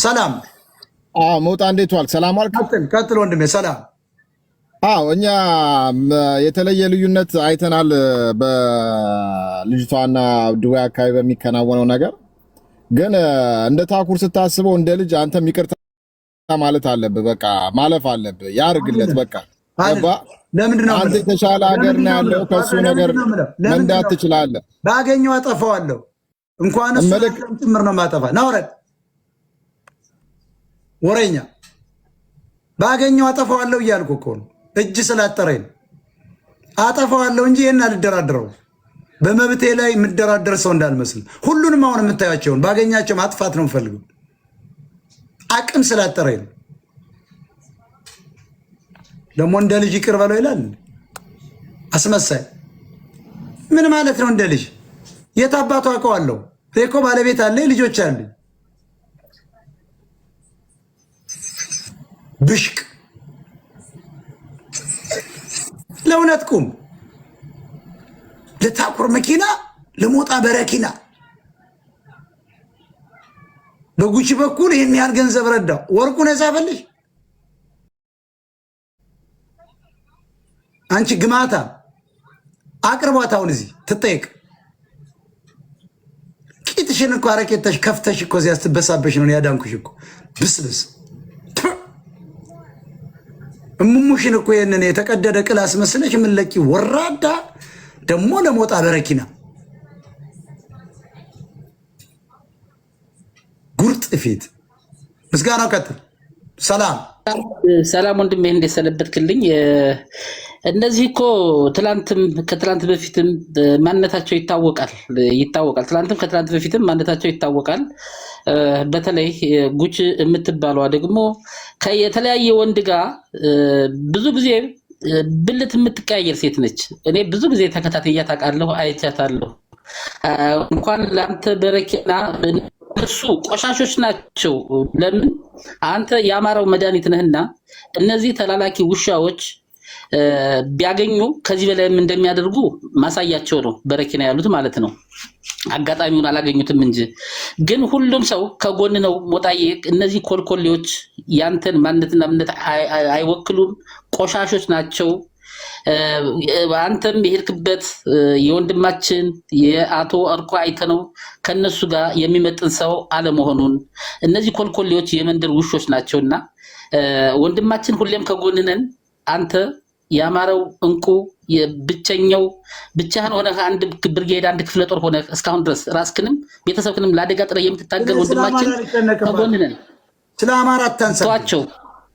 ሰላም ሞጣ እንዴት ዋልክ? ሰላም ዋልክ? ቀጥል ወንድሜ ሰላም። እኛ የተለየ ልዩነት አይተናል በልጅቷና ዱባይ አካባቢ በሚከናወነው ነገር። ግን እንደ ታኩር ስታስበው እንደ ልጅ አንተም ይቅርታ ማለት አለብህ። በቃ ማለፍ አለብህ። ያርግለት በቃ ገባ። ለምንድነው አንተ የተሻለ ሀገር ነው ያለው፣ ከሱ ነገር መንዳት ትችላለህ። ባገኘው አጠፋዋለሁ። እንኳን እሱ ጭምር ነው ማጠፋ። ናውረድ ወሬኛ ባገኘው አጠፋዋለሁ እያልኩ እኮ ነው። እጅ ስላጠረኝ አጠፋዋለሁ እንጂ ይሄን አልደራደረው። በመብቴ ላይ የምደራደር ሰው እንዳልመስል። ሁሉንም አሁን የምታያቸውን ባገኛቸው ማጥፋት ነው የምፈልገው። አቅም ስላጠረኝ ደግሞ እንደ ልጅ ይቅር በለው ይላል። አስመሳይ ምን ማለት ነው? እንደ ልጅ የት አባቱ አውቀዋለሁ? እኮ ባለቤት አለ፣ ልጆች አሉ። ብሽቅ ለእውነት ቁም። ለታኩር መኪና ለሞጣ በረኪና በጉቺ በኩል ይህን ያህል ገንዘብ ረዳው። ወርቁን የጻፈልሽ አንቺ ግማታ አቅርቧት። አሁን እዚህ ትጠይቅ። ቂጥሽን እኮ አረቄተሽ ከፍተሽ እኮ እዚያ ስትበሳበሽ ነው ያዳንኩሽ እኮ ብስብስ እሙሙሽን እኮ ይሄንን የተቀደደ ቅላስ መስለሽ የምንለቂ ወራዳ ደግሞ ለሞጣ በረኪና ጉርጥ ፊት ምስጋናው ቀጥል። ሰላም ወንድሜ እንዴት ሰነበትክልኝ? እነዚህ እኮ ከትላንት በፊትም ማንነታቸው ይታወቃል። ትላንትም ከትላንት በፊትም ማንነታቸው ይታወቃል። በተለይ ጉቺ የምትባለዋ ደግሞ ከየተለያየ ወንድ ጋር ብዙ ጊዜ ብልት የምትቀያየር ሴት ነች። እኔ ብዙ ጊዜ ተከታትያት አውቃለሁ፣ አይቻታለሁ። እንኳን ለአንተ በረኪና እሱ ቆሻሾች ናቸው። ለምን አንተ ያማረው መድኃኒት ነህና እነዚህ ተላላኪ ውሻዎች ቢያገኙ ከዚህ በላይም እንደሚያደርጉ ማሳያቸው ነው። በረኪና ያሉት ማለት ነው። አጋጣሚውን አላገኙትም እንጂ ግን ሁሉም ሰው ከጎን ነው። ሞጣዬ እነዚህ ኮልኮሌዎች ያንተን ማንነትና እምነት አይወክሉም፣ ቆሻሾች ናቸው። አንተም የሄድክበት የወንድማችን የአቶ እርኮ አይተነው ከነሱ ጋር የሚመጥን ሰው አለመሆኑን እነዚህ ኮልኮሌዎች የመንደር ውሾች ናቸውና ወንድማችን ሁሌም ከጎንነን። አንተ ያማረው እንቁ የብቸኛው ብቻህን ሆነ አንድ ብርጌድ አንድ ክፍለ ጦር ሆነ እስካሁን ድረስ ራስክንም ቤተሰብክንም ለአደጋ ጥረ የምትታገል ወንድማችን ከጎንነን። ስለ አማራ አታንሳቸው።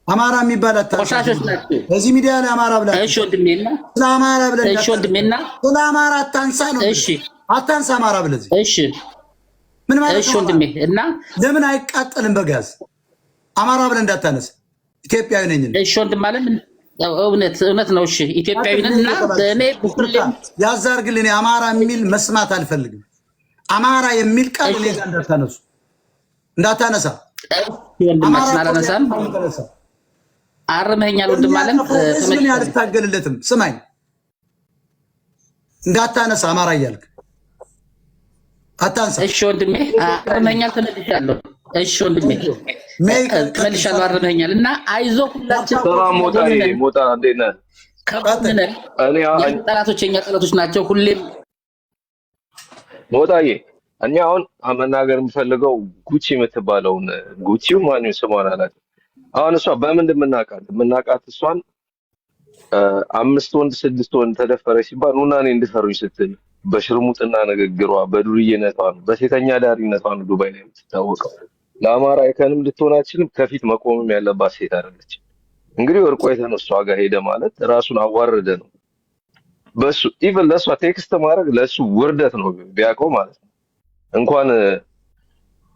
አማራ የሚባል ቆሻሾች ናቸው። በዚህ ሚዲያ ላይ አማራ ብላ እሺ ወንድሜና ስለ አማራ ብለህ እሺ ወንድሜና ስለ አማራ አታንሳ ነው። እሺ አታንሳ አማራ ብለህ እሺ ምን ማለት ነው? እሺ ወንድሜ እና ለምን አይቃጠልም በጋዝ አማራ ብለህ እንዳታነሳ። ኢትዮጵያዊ ነኝ። እሺ ወንድም ማለት እውነት ነው። እሺ ኢትዮጵያዊ ነን እና እኔ ሁሌም ያዛርግልኝ። አማራ የሚል መስማት አልፈልግም። አማራ የሚል ቃል እኔ ጋር እንዳታነሳ። ወንድማችን አላነሳም። አርመኛል ወንድም ማለት ምን ያልታገልለትም ስማኝ፣ እንዳታነሳ አማራ እያልክ አታንሳ። እሺ ወንድሜ አርመኛል፣ ተመልሻለሁ። እሺ ወንድሜ ተመልሻለሁ፣ አርመኛል እና አይዞህ ሁላችን ሰላም ሞጣ እንዴት ነህ? ከቆንነን ጠላቶች የኛ ጠላቶች ናቸው ሁሌም። ሞጣዬ እኔ አሁን መናገር የምፈልገው ጉቺ የምትባለውን ጉቺው ማን ስሟን አላውቅም። አሁን እሷ በምን የምናውቃት እሷን 5 ወንድ 6 ወንድ ተደፈረ ሲባል ኑና እኔ እንድፈሩኝ ስትል በሽርሙጥና ንግግሯ በዱርዬነቷ ነው፣ በሴተኛ ዳሪነቷ ነው ዱባይ ላይ የምትታወቀው። ለአማራ አይከንም ልትሆናችንም ከፊት መቆምም ያለባት ሴት አይደለች። እንግዲህ ወርቆ የተነሷ ጋር ሄደ ማለት ራሱን አዋረደ ነው። በሱ ኢቭን ለሷ ቴክስት ማድረግ ለሱ ውርደት ነው ቢያውቀው ማለት ነው። እንኳን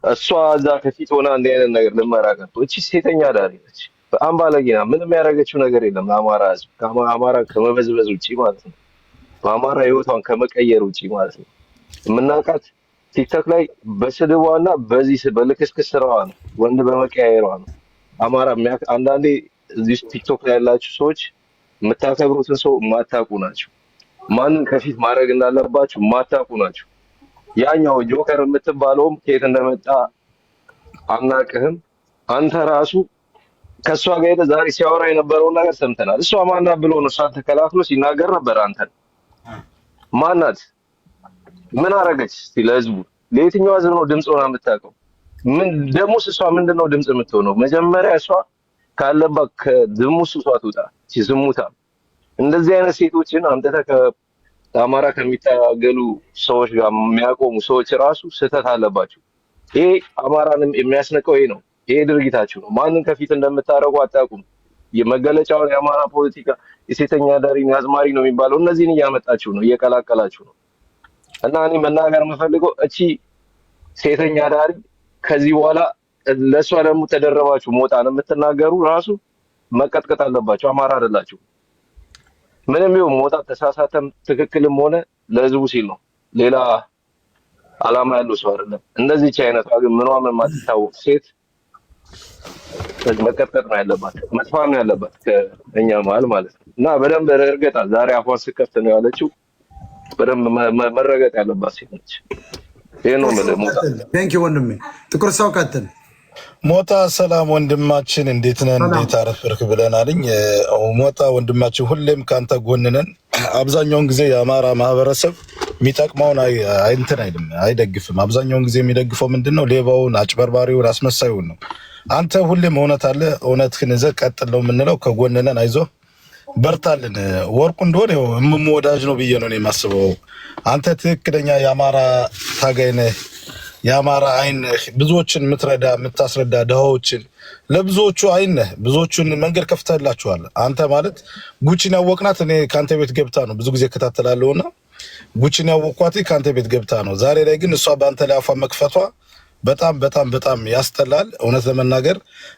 እሷ እዛ ከፊት ሆና እንዲህ አይነት ነገር ልመራቀጥ እቺ ሴተኛ ዳሪ ነች። በጣም ባለጌና ምንም ያደረገችው ነገር የለም ለአማራ ሕዝብ ከአማራ ከመበዝበዝ ውጪ ማለት ነው። በአማራ ህይወቷን ከመቀየር ውጪ ማለት ነው። የምናውቃት ቲክቶክ ላይ በስድቧና በዚህ በልክስክስ ስራዋ ነው፣ ወንድ በመቀያየሯ ነው። አማራ አንዳንዴ እዚህ ቲክቶክ ላይ ያላችሁ ሰዎች የምታከብሩትን ሰው ማታውቁ ናቸው። ማንን ከፊት ማድረግ እንዳለባችሁ ማታውቁ ናቸው። ያኛው ጆከር የምትባለውም ከየት እንደመጣ አናውቅህም። አንተ ራሱ ከእሷ ጋር ሄደህ ዛሬ ሲያወራ የነበረውን ነገር ሰምተናል። እሷ ማናት ብሎ ነው እሷን ተከላክሎ ሲናገር ነበር። አንተን ማናት? ምን አረገች? እስቲ ለህዝቡ ለየትኛው ህዝብ ነው ድምፅ ሆና የምታውቀው? ምን ደግሞ እሷ ምንድነው ድምፅ የምትሆነው? መጀመሪያ እሷ ካለባት ከዝሙት ሱሷ ትውጣ። ዝሙታ እንደዚህ አይነት ሴቶችን አምጥተህ ከአማራ ከሚታገሉ ሰዎች ጋር የሚያቆሙ ሰዎች ራሱ ስህተት አለባቸው። ይሄ አማራንም የሚያስነቀው ይሄ ነው። ይሄ ድርጊታችሁ ነው። ማንን ከፊት እንደምታደርጉ አታውቁም። የመገለጫውን የአማራ ፖለቲካ የሴተኛ አዳሪ አዝማሪ ነው የሚባለው እነዚህን እያመጣችሁ ነው፣ እየቀላቀላችሁ ነው። እና እኔ መናገር የምፈልገው እቺ ሴተኛ አዳሪ ከዚህ በኋላ ለእሷ ደግሞ ተደረባችሁ ሞጣን የምትናገሩ ራሱ መቀጥቀጥ አለባችሁ። አማራ አይደላችሁ። ምንም ይሁን ሞጣ ተሳሳተም ትክክልም ሆነ ለህዝቡ ሲል ነው። ሌላ አላማ ያለው ሰው አይደለም። እንደዚህ አይነቷ ግን ምኗም የማትታወቅ ሴት መቀጥቀጥ ነው ያለባት፣ መጥፋት ነው ያለባት ከእኛ መሀል ማለት ነው። እና በደንብ እርገጣ ዛሬ አፏን ስከፍት ነው ያለችው። በደንብ መረገጥ ያለባት ሴት ነች። ይሄ ነው ማለት ሞጣ። ቴንክ ዩ ወንድሜ። ጥቁር ሰው ቀጥል። ሞጣ ሰላም ወንድማችን፣ እንዴት ነህ? እንዴት አረፈርክ ብለናልኝ። ሞጣ ወንድማችን ሁሌም ካንተ ጎን ነን። አብዛኛውን ጊዜ የአማራ ማህበረሰብ የሚጠቅመውን እንትን አይደግፍም። አብዛኛውን ጊዜ የሚደግፈው ምንድነው? ሌባውን፣ አጭበርባሪውን፣ አስመሳዩን ነው። አንተ ሁሌም እውነት አለ፣ እውነትህን ይዘህ ቀጥል ነው የምንለው። ከጎን ነን፣ አይዞህ በርታልን። ወርቁ እንደሆነ እምሙ ወዳጅ ነው ብዬ ነው የማስበው። አንተ ትክክለኛ የአማራ ታጋይ ነህ፣ የአማራ አይን ነህ። ብዙዎችን የምትረዳ የምታስረዳ፣ ድሃዎችን ለብዙዎቹ አይን ነህ። ብዙዎቹን መንገድ ከፍተህላችኋል። አንተ ማለት ጉቺን ያወቅናት እኔ ከአንተ ቤት ገብታ ነው፣ ብዙ ጊዜ እከታተላለሁና ጉቺን ያወቅኳት ከአንተ ቤት ገብታ ነው። ዛሬ ላይ ግን እሷ በአንተ ላይ አፏን መክፈቷ በጣም በጣም በጣም ያስጠላል። እውነት ለመናገር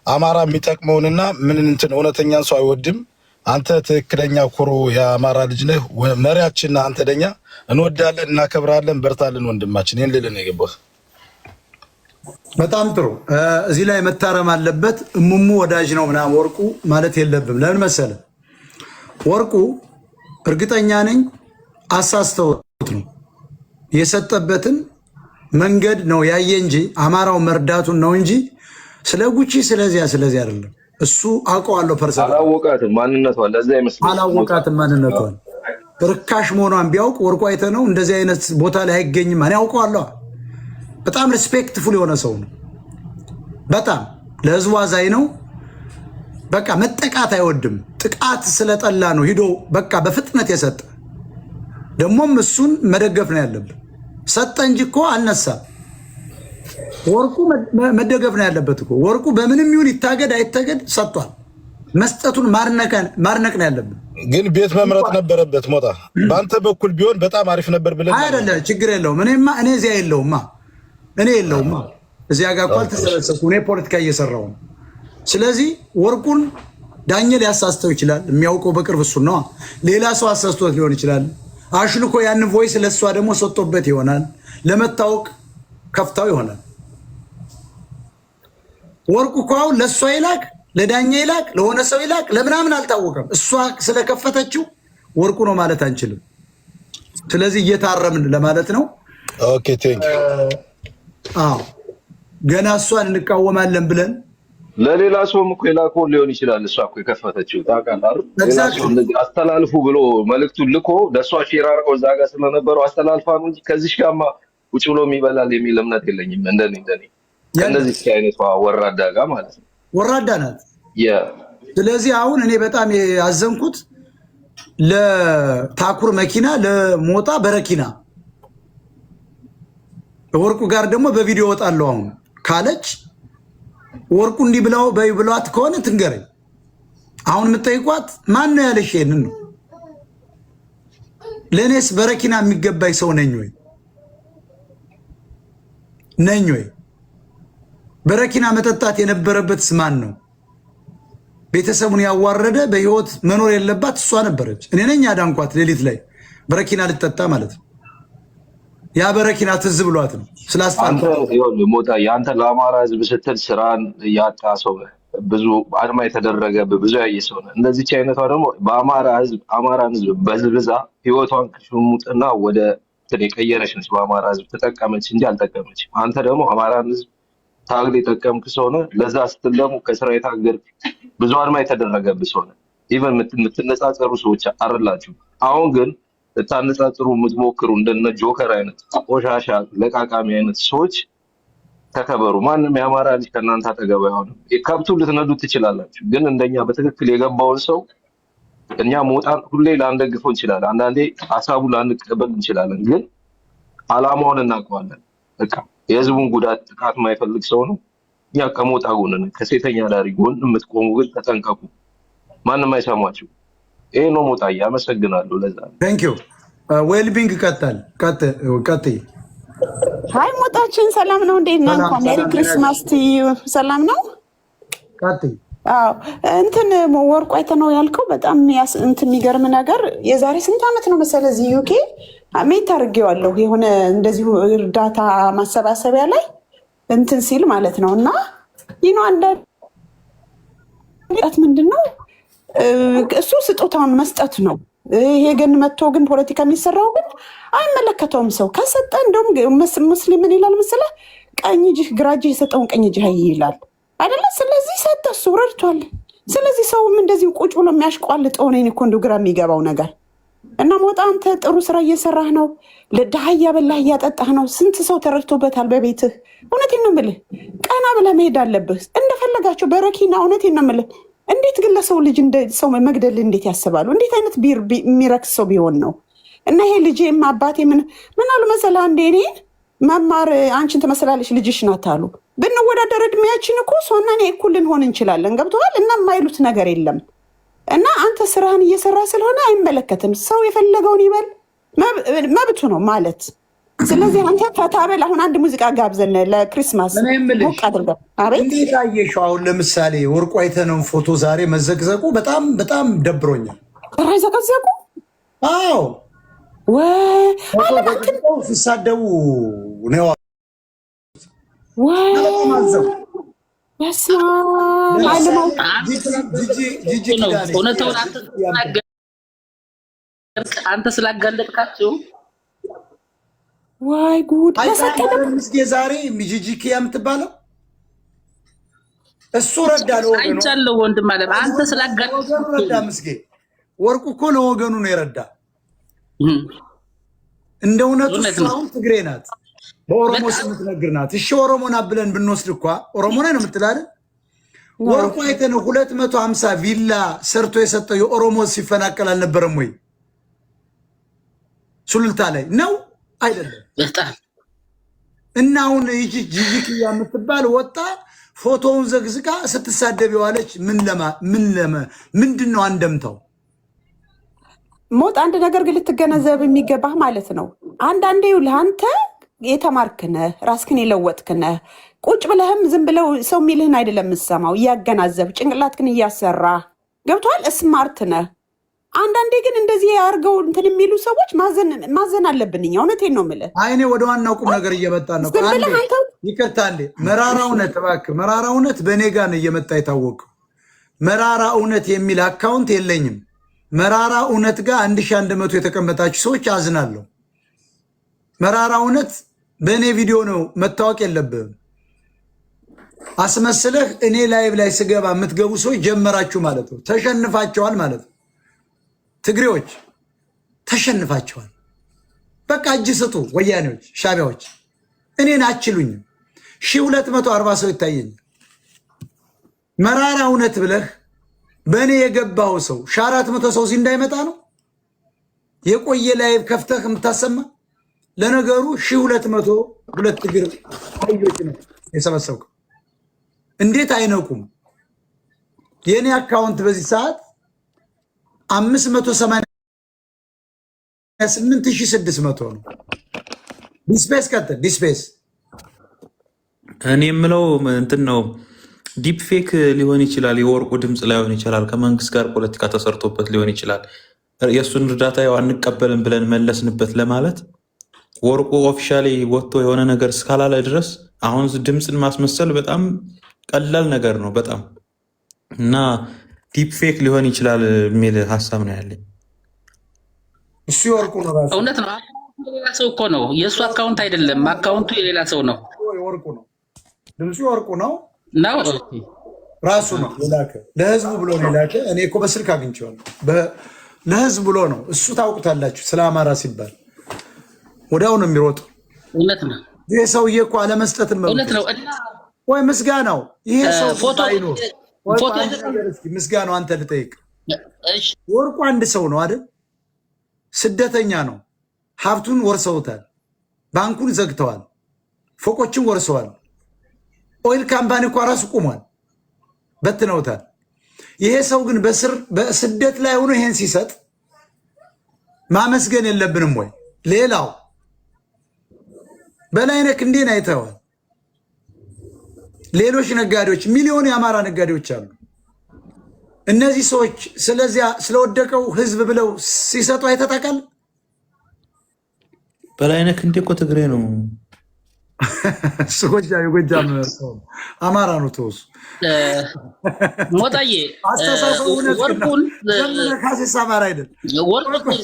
አማራ የሚጠቅመውንና ምን እንትን እውነተኛን ሰው አይወድም። አንተ ትክክለኛ ኩሩ የአማራ ልጅ ነህ፣ መሪያችን ነህ። አንተ ደኛ እንወዳለን፣ እናከብራለን። በርታልን ወንድማችን። ይህን ልልን የገባህ በጣም ጥሩ። እዚህ ላይ መታረም አለበት። እሙሙ ወዳጅ ነው ምናምን ወርቁ ማለት የለብም። ለምን መሰለ? ወርቁ እርግጠኛ ነኝ አሳስተውት ነው የሰጠበትን መንገድ ነው ያየ እንጂ አማራው መርዳቱን ነው እንጂ ስለ ጉቺ ስለዚያ አይደለም። እሱ አውቀዋለሁ። ፐርሰናል አላወቃትም ማንነቷን፣ ለዛ ይመስላል አላወቃትም ማንነቷን። ርካሽ መሆኗን ቢያውቅ ወርቁ አይተ ነው እንደዚህ አይነት ቦታ ላይ አይገኝም። እኔ አውቀዋለሁ። በጣም ሪስፔክትፉል የሆነ ሰው ነው። በጣም ለህዝቡ አዛኝ ነው። በቃ መጠቃት አይወድም። ጥቃት ስለጠላ ነው ሂዶ በቃ በፍጥነት የሰጠ። ደግሞም እሱን መደገፍ ነው ያለብን። ሰጠ እንጂ እኮ አልነሳም። ወርቁ መደገፍ ነው ያለበት እኮ። ወርቁ በምንም ይሁን ይታገድ አይታገድ ሰጥቷል። መስጠቱን ማርነቅ ነው ያለብን። ግን ቤት መምረጥ ነበረበት። ሞጣ በአንተ በኩል ቢሆን በጣም አሪፍ ነበር ብለን አይደለ? ችግር የለውም። እኔ እዚያ የለውማ እዚያ ጋር እኮ አልተሰበሰብኩም። እኔ ፖለቲካ እየሰራው ነው። ስለዚህ ወርቁን ዳኘ ሊያሳስተው ይችላል። የሚያውቀው በቅርብ እሱን ነዋ። ሌላ ሰው አሳስቶት ሊሆን ይችላል። አሽልኮ ያን ቮይስ ለእሷ ደግሞ ሰጥቶበት ይሆናል። ለመታወቅ ከፍታው ይሆናል። ወርቁ እኮ አሁን ለእሷ ይላክ፣ ለዳኛ ይላክ፣ ለሆነ ሰው ይላክ፣ ለምናምን አልታወቀም። እሷ ስለከፈተችው ወርቁ ነው ማለት አንችልም። ስለዚህ እየታረምን ለማለት ነው። ኦኬ ቴንክ ገና እሷን እንቃወማለን ብለን ለሌላ ሰውም እኮ የላከው ሊሆን ይችላል። እሷ እኮ የከፈተችው ታውቃለህ አይደል? ሌላ ሰው አስተላልፉ ብሎ መልእክቱን ልኮ ለእሷ ሼር አድርገው እዛ ጋር ስለነበረው አስተላልፋ ነው እንጂ ከዚህ ጋርማ ቁጭ ብሎ የሚበላል የሚል እምነት የለኝም። እንደኔ ከእነዚህ አይነት ወራዳ ጋር ማለት ነው። ወራዳ ናት። ስለዚህ አሁን እኔ በጣም ያዘንኩት ለታኩር መኪና ለሞጣ በረኪና ወርቁ ጋር ደግሞ በቪዲዮ ወጣለሁ አሁን ካለች ወርቁ እንዲህ ብላው ብሏት ከሆነ ትንገረኝ። አሁን የምጠይቋት ማን ነው ያለሽ? ይሄንን ነው። ለእኔስ በረኪና የሚገባኝ ሰው ነኝ ወይ? በረኪና መጠጣት የነበረበትስ ማን ነው? ቤተሰቡን ያዋረደ በህይወት መኖር የለባት እሷ ነበረች። እኔ ነኝ ያዳንኳት ሌሊት ላይ በረኪና ልጠጣ ማለት ነው። ያ በረኪና ትዝ ብሏት ነው ስላስታንተ ሞጣ የአንተ ለአማራ ህዝብ ስትል ስራን ያጣ ሰው ብዙ አድማ የተደረገብህ ብዙ ያየ ሰው ነህ። እንደዚች አይነቷ ደግሞ አማራን ህዝብ በዝብዛ ህይወቷን ከሽሙጥና ወደ የቀየረች ነች። በአማራ ህዝብ ተጠቀመች እንጂ አልጠቀመች። አንተ ደግሞ አማራን ህዝብ ታግል የጠቀምክ ሰው ነህ። ለዛ ስትል ደግሞ ከስራ የታገድክ ብዙ አድማ የተደረገብህ ሰው ነህ። ኢቨን የምትነጻጸሩ ሰዎች አይደላችሁ። አሁን ግን ልታነጻጽሩ የምትሞክሩ እንደነ ጆከር አይነት ቆሻሻ ለቃቃሚ አይነት ሰዎች ተከበሩ። ማንም የአማራ ልጅ ከእናንተ አጠገብ አይሆንም። ከብቱ ልትነዱ ትችላላችሁ፣ ግን እንደኛ በትክክል የገባውን ሰው እኛ ሞጣን ሁሌ ላንደግፈው እንችላለን። አንዳንዴ ሀሳቡ ላንቀበል እንችላለን፣ ግን አላማውን እናውቀዋለን። በቃ የህዝቡን ጉዳት ጥቃት የማይፈልግ ሰው ነው። እኛ ከሞጣ ጎን ነን። ከሴተኛ ዳሪ ጎን የምትቆሙ ግን ተጠንቀቁ፣ ማንም አይሰማችሁ። ይሄ ነው ሞጣዬ። አመሰግናለሁ። ለዛ ቴንክ ዩ ዌልቢንግ ቀጥይ። ሀይ ሞጣችን ሰላም ነው? እንዴት ነህ? እንኳን ሜሪ ክሪስማስ ትዩ። ሰላም ነው? ቀጥይ። አዎ እንትን ወርቁ አይተህ ነው ያልከው። በጣም እንትን የሚገርም ነገር የዛሬ ስንት ዓመት ነው መሰለህ እዚህ ዩኬ ሜት አድርጌዋለሁ የሆነ እንደዚሁ እርዳታ ማሰባሰቢያ ላይ እንትን ሲል ማለት ነው። እና ይህ ነው አንዳንድ ምንድን ነው እሱ ስጦታውን መስጠት ነው። ይሄ ግን መጥቶ ግን ፖለቲካ የሚሰራው ግን አይመለከተውም። ሰው ከሰጠ እንደውም ሙስሊም ምን ይላል መሰለህ? ቀኝ እጅህ ግራ እጅህ የሰጠውን ቀኝ እጅህ ይላል አይደለ? ስለዚህ ሰጠ፣ እሱ ረድቷል። ስለዚህ ሰውም እንደዚህ ቁጭ ብሎ የሚያሽቋልጠው ነው እኮ እንደው ግራ የሚገባው ነገር። እና ሞጣ አንተ ጥሩ ስራ እየሰራህ ነው። ለድሃ እያበላህ እያጠጣህ ነው። ስንት ሰው ተረድቶበታል በቤትህ። እውነቴን ነው የምልህ፣ ቀና ብለህ መሄድ አለብህ እንደፈለጋቸው በረኪና። እውነቴን ነው የምልህ። እንዴት ግን ለሰው ልጅ ሰው መግደል እንዴት ያስባሉ? እንዴት አይነት የሚረክስ ሰው ቢሆን ነው? እና ይሄ ልጄም አባቴ ምን አሉ መሰለህ? አንዴ እኔን መማር አንቺን ትመስላለች ልጅሽ ናት አሉ። ብንወዳደር እድሜያችን እኮ እሷና እኔ እኩል ልንሆን እንችላለን። ገብቶሃል? እና የማይሉት ነገር የለም። እና አንተ ስራህን እየሰራ ስለሆነ አይመለከትም። ሰው የፈለገውን ይበል፣ መብቱ ነው ማለት። ስለዚህ አንተ ፈታ በል። አሁን አንድ ሙዚቃ ጋብዘን ለክሪስማስ ሞቅ አድርገን። አቤት እንዴት አየሽው? አሁን ለምሳሌ ወርቁ አይተነውን ፎቶ ዛሬ መዘግዘቁ በጣም በጣም ደብሮኛል። ዘቀዘቁ? አዎ ሲሳደቡ ነው። አንተ ስላጋለጥካቸው ዋይ ጉድ! ምስጌ ዛሬ ጂጂኪያ የምትባለው እሱ ረዳ ለወገኑ አይቻለሁ። ወንድም አለ አንተ ስላጋለጥካቸው ረዳ። ምስጌ ወርቁ እኮ ለወገኑ ነው የረዳ። እንደ እውነቱ አሁን ትግሬ ናት፣ በኦሮሞ ስም ትነግር ናት። እሺ ኦሮሞ ናት ብለን ብንወስድ እኳ ኦሮሞ ነው የምትላለን። ወርቁ አይተነው 250 ቪላ ሰርቶ የሰጠው የኦሮሞ ሲፈናቀል አልነበረም ወይ? ሱሉልታ ላይ ነው አይደለም? በጣም እና አሁን ጂጂኪያ የምትባል ወጣ ፎቶውን ዘግዝቃ ስትሳደብ የዋለች ምንድን ነው አንደምታው? ሞት አንድ ነገር ግን ልትገነዘብ የሚገባህ ማለት ነው። አንዳንዴ ለአንተ የተማርክነህ ራስክን የለወጥክነህ ቁጭ ብለህም ዝም ብለው ሰው የሚልህን አይደለም የምትሰማው፣ እያገናዘብ ጭንቅላትክን እያሰራ ገብቶሃል። ስማርት ነህ። አንዳንዴ ግን እንደዚህ ያርገው እንትን የሚሉ ሰዎች ማዘን አለብን። እኛ እውነቴን ነው የምልህ። አይኔ ወደ ዋናው ቁም ነገር እየመጣ ነው። ይቅርታ አንዴ። መራራ እውነት እባክህ፣ መራራ እውነት በእኔ ጋር ነው እየመጣ የታወቀው። መራራ እውነት የሚል አካውንት የለኝም። መራራ እውነት ጋር 1100 የተቀመጣችሁ ሰዎች አዝናለሁ። መራራ እውነት በእኔ ቪዲዮ ነው መታወቅ የለብህም። አስመስለህ እኔ ላይቭ ላይ ስገባ የምትገቡ ሰዎች ጀመራችሁ ማለት ነው። ተሸንፋቸዋል ማለት ነው። ትግሬዎች ተሸንፋቸዋል። በቃ እጅ ስጡ። ወያኔዎች፣ ሻቢያዎች እኔን አችሉኝም። 1240 ሰው ይታየኛል። መራራ እውነት ብለህ በእኔ የገባው ሰው 400 ሰው እንዳይመጣ ነው የቆየ ላይቭ ከፍተህ የምታሰማ። ለነገሩ 1200 ሁለት እግር አህዮች ነው የሰበሰብከው። እንዴት አይነቁም? የኔ አካውንት በዚህ ሰዓት 588600 ነው። ዲስፔስ ቀጥል። ዲስፔስ እኔ የምለው እንትን ነው። ዲፕ ፌክ ሊሆን ይችላል። የወርቁ ድምፅ ላይሆን ይችላል። ከመንግስት ጋር ፖለቲካ ተሰርቶበት ሊሆን ይችላል። የእሱን እርዳታ ያው አንቀበልም ብለን መለስንበት ለማለት ወርቁ ኦፊሻሊ ወጥቶ የሆነ ነገር እስካላለ ድረስ አሁን ድምፅን ማስመሰል በጣም ቀላል ነገር ነው በጣም እና ዲፕ ፌክ ሊሆን ይችላል የሚል ሀሳብ ነው ያለኝ። እሱ የወርቁ ነው። እውነት ነው። የሌላ ሰው እኮ ነው፣ የእሱ አካውንት አይደለም። አካውንቱ የሌላ ሰው ነው። የወርቁ ነው። ድምፁ ወርቁ ነው ነው ራሱ ነው የላከ ለህዝቡ ብሎ ነው የላከ። እኔ እኮ በስልክ አግኝቼዋለሁ። ለህዝብ ብሎ ነው እሱ። ታውቁታላችሁ፣ ስለ አማራ ሲባል ወዲያው ነው የሚሮጠው። እውነት ነው። ይሄ ሰውዬ እኮ አለመስጠትን እውነት ነው። ወይ ምስጋናው ይሄ ሰው ፎቶ ምስጋናው አንተ ልጠይቅ። ወርቁ አንድ ሰው ነው አይደል? ስደተኛ ነው። ሀብቱን ወርሰውታል። ባንኩን ዘግተዋል። ፎቆችን ወርሰዋል። ኦይል ካምፓኒ እኮ ራሱ ቆሟል፣ በትነውታል። ይሄ ሰው ግን በስደት ላይ ሆኖ ይሄን ሲሰጥ ማመስገን የለብንም ወይ? ሌላው በላይነህ ክንዴን አይተዋል። ሌሎች ነጋዴዎች፣ ሚሊዮን የአማራ ነጋዴዎች አሉ። እነዚህ ሰዎች ስለዚያ ስለወደቀው ህዝብ ብለው ሲሰጡ አይተጣቃል። በላይነህ ክንዴ እኮ ትግሬ ነው። የጎጃም አማራ ነው። ተወሱ ሞጣዬ ወርቁን አማራ አይደል? ወርቁን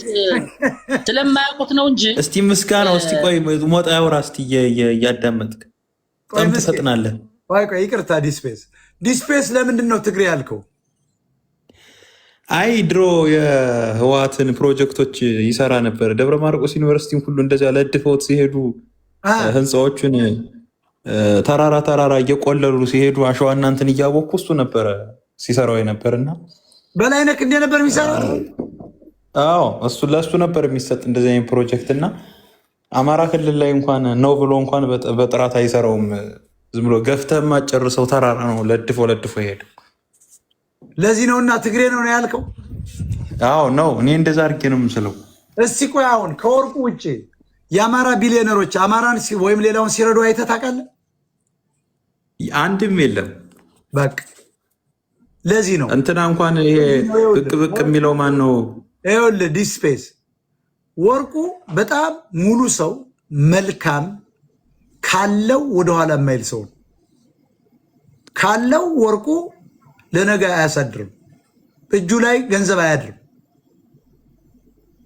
ስለማያውቁት ነው እንጂ እስቲ ምስጋናው እስቲ ቆይ ሞጣ ያውራ እስቲ እያዳመጥክ በጣም ትፈጥናለህ። ቆይ ይቅርታ ዲስፔስ ለምንድን ነው ትግሬ ያልከው? አይ ድሮ የህወሓትን ፕሮጀክቶች ይሰራ ነበር። ደብረ ማርቆስ ዩኒቨርሲቲም ሁሉ እንደዚያ ለድፈውት ሲሄዱ ህንፃዎቹን ተራራ እየቆለሉ ሲሄዱ አሸዋ እናንትን እያቦኩ እሱ ነበረ ሲሰራው የነበርና በላይነህ ክንዴ ነበር የሚሰራው። አዎ እሱ ለእሱ ነበር የሚሰጥ እንደዚህ አይነት ፕሮጀክት እና አማራ ክልል ላይ እንኳን ነው ብሎ እንኳን በጥራት አይሰራውም። ዝም ብሎ ገፍተህ የማጨርሰው ተራራ ነው ለድፎ ሄዱ። ለዚህ ነውና ትግሬ ነው ያልከው? አዎ ነው። እኔ እንደዛ አድርጌ ነው የምስለው። እስቲ ቆይ አሁን ከወርቁ ውጭ የአማራ ቢሊዮነሮች አማራን ወይም ሌላውን ሲረዱ አይተህ ታውቃለህ? አንድም የለም። በቃ ለዚህ ነው እንትና እንኳን ይሄ ብቅ የሚለው ማን ነው? ይኸውልህ ዲስፔስ ወርቁ በጣም ሙሉ ሰው፣ መልካም ካለው ወደኋላ የማይል ሰው ካለው ወርቁ ለነገ አያሳድርም። እጁ ላይ ገንዘብ አያድርም።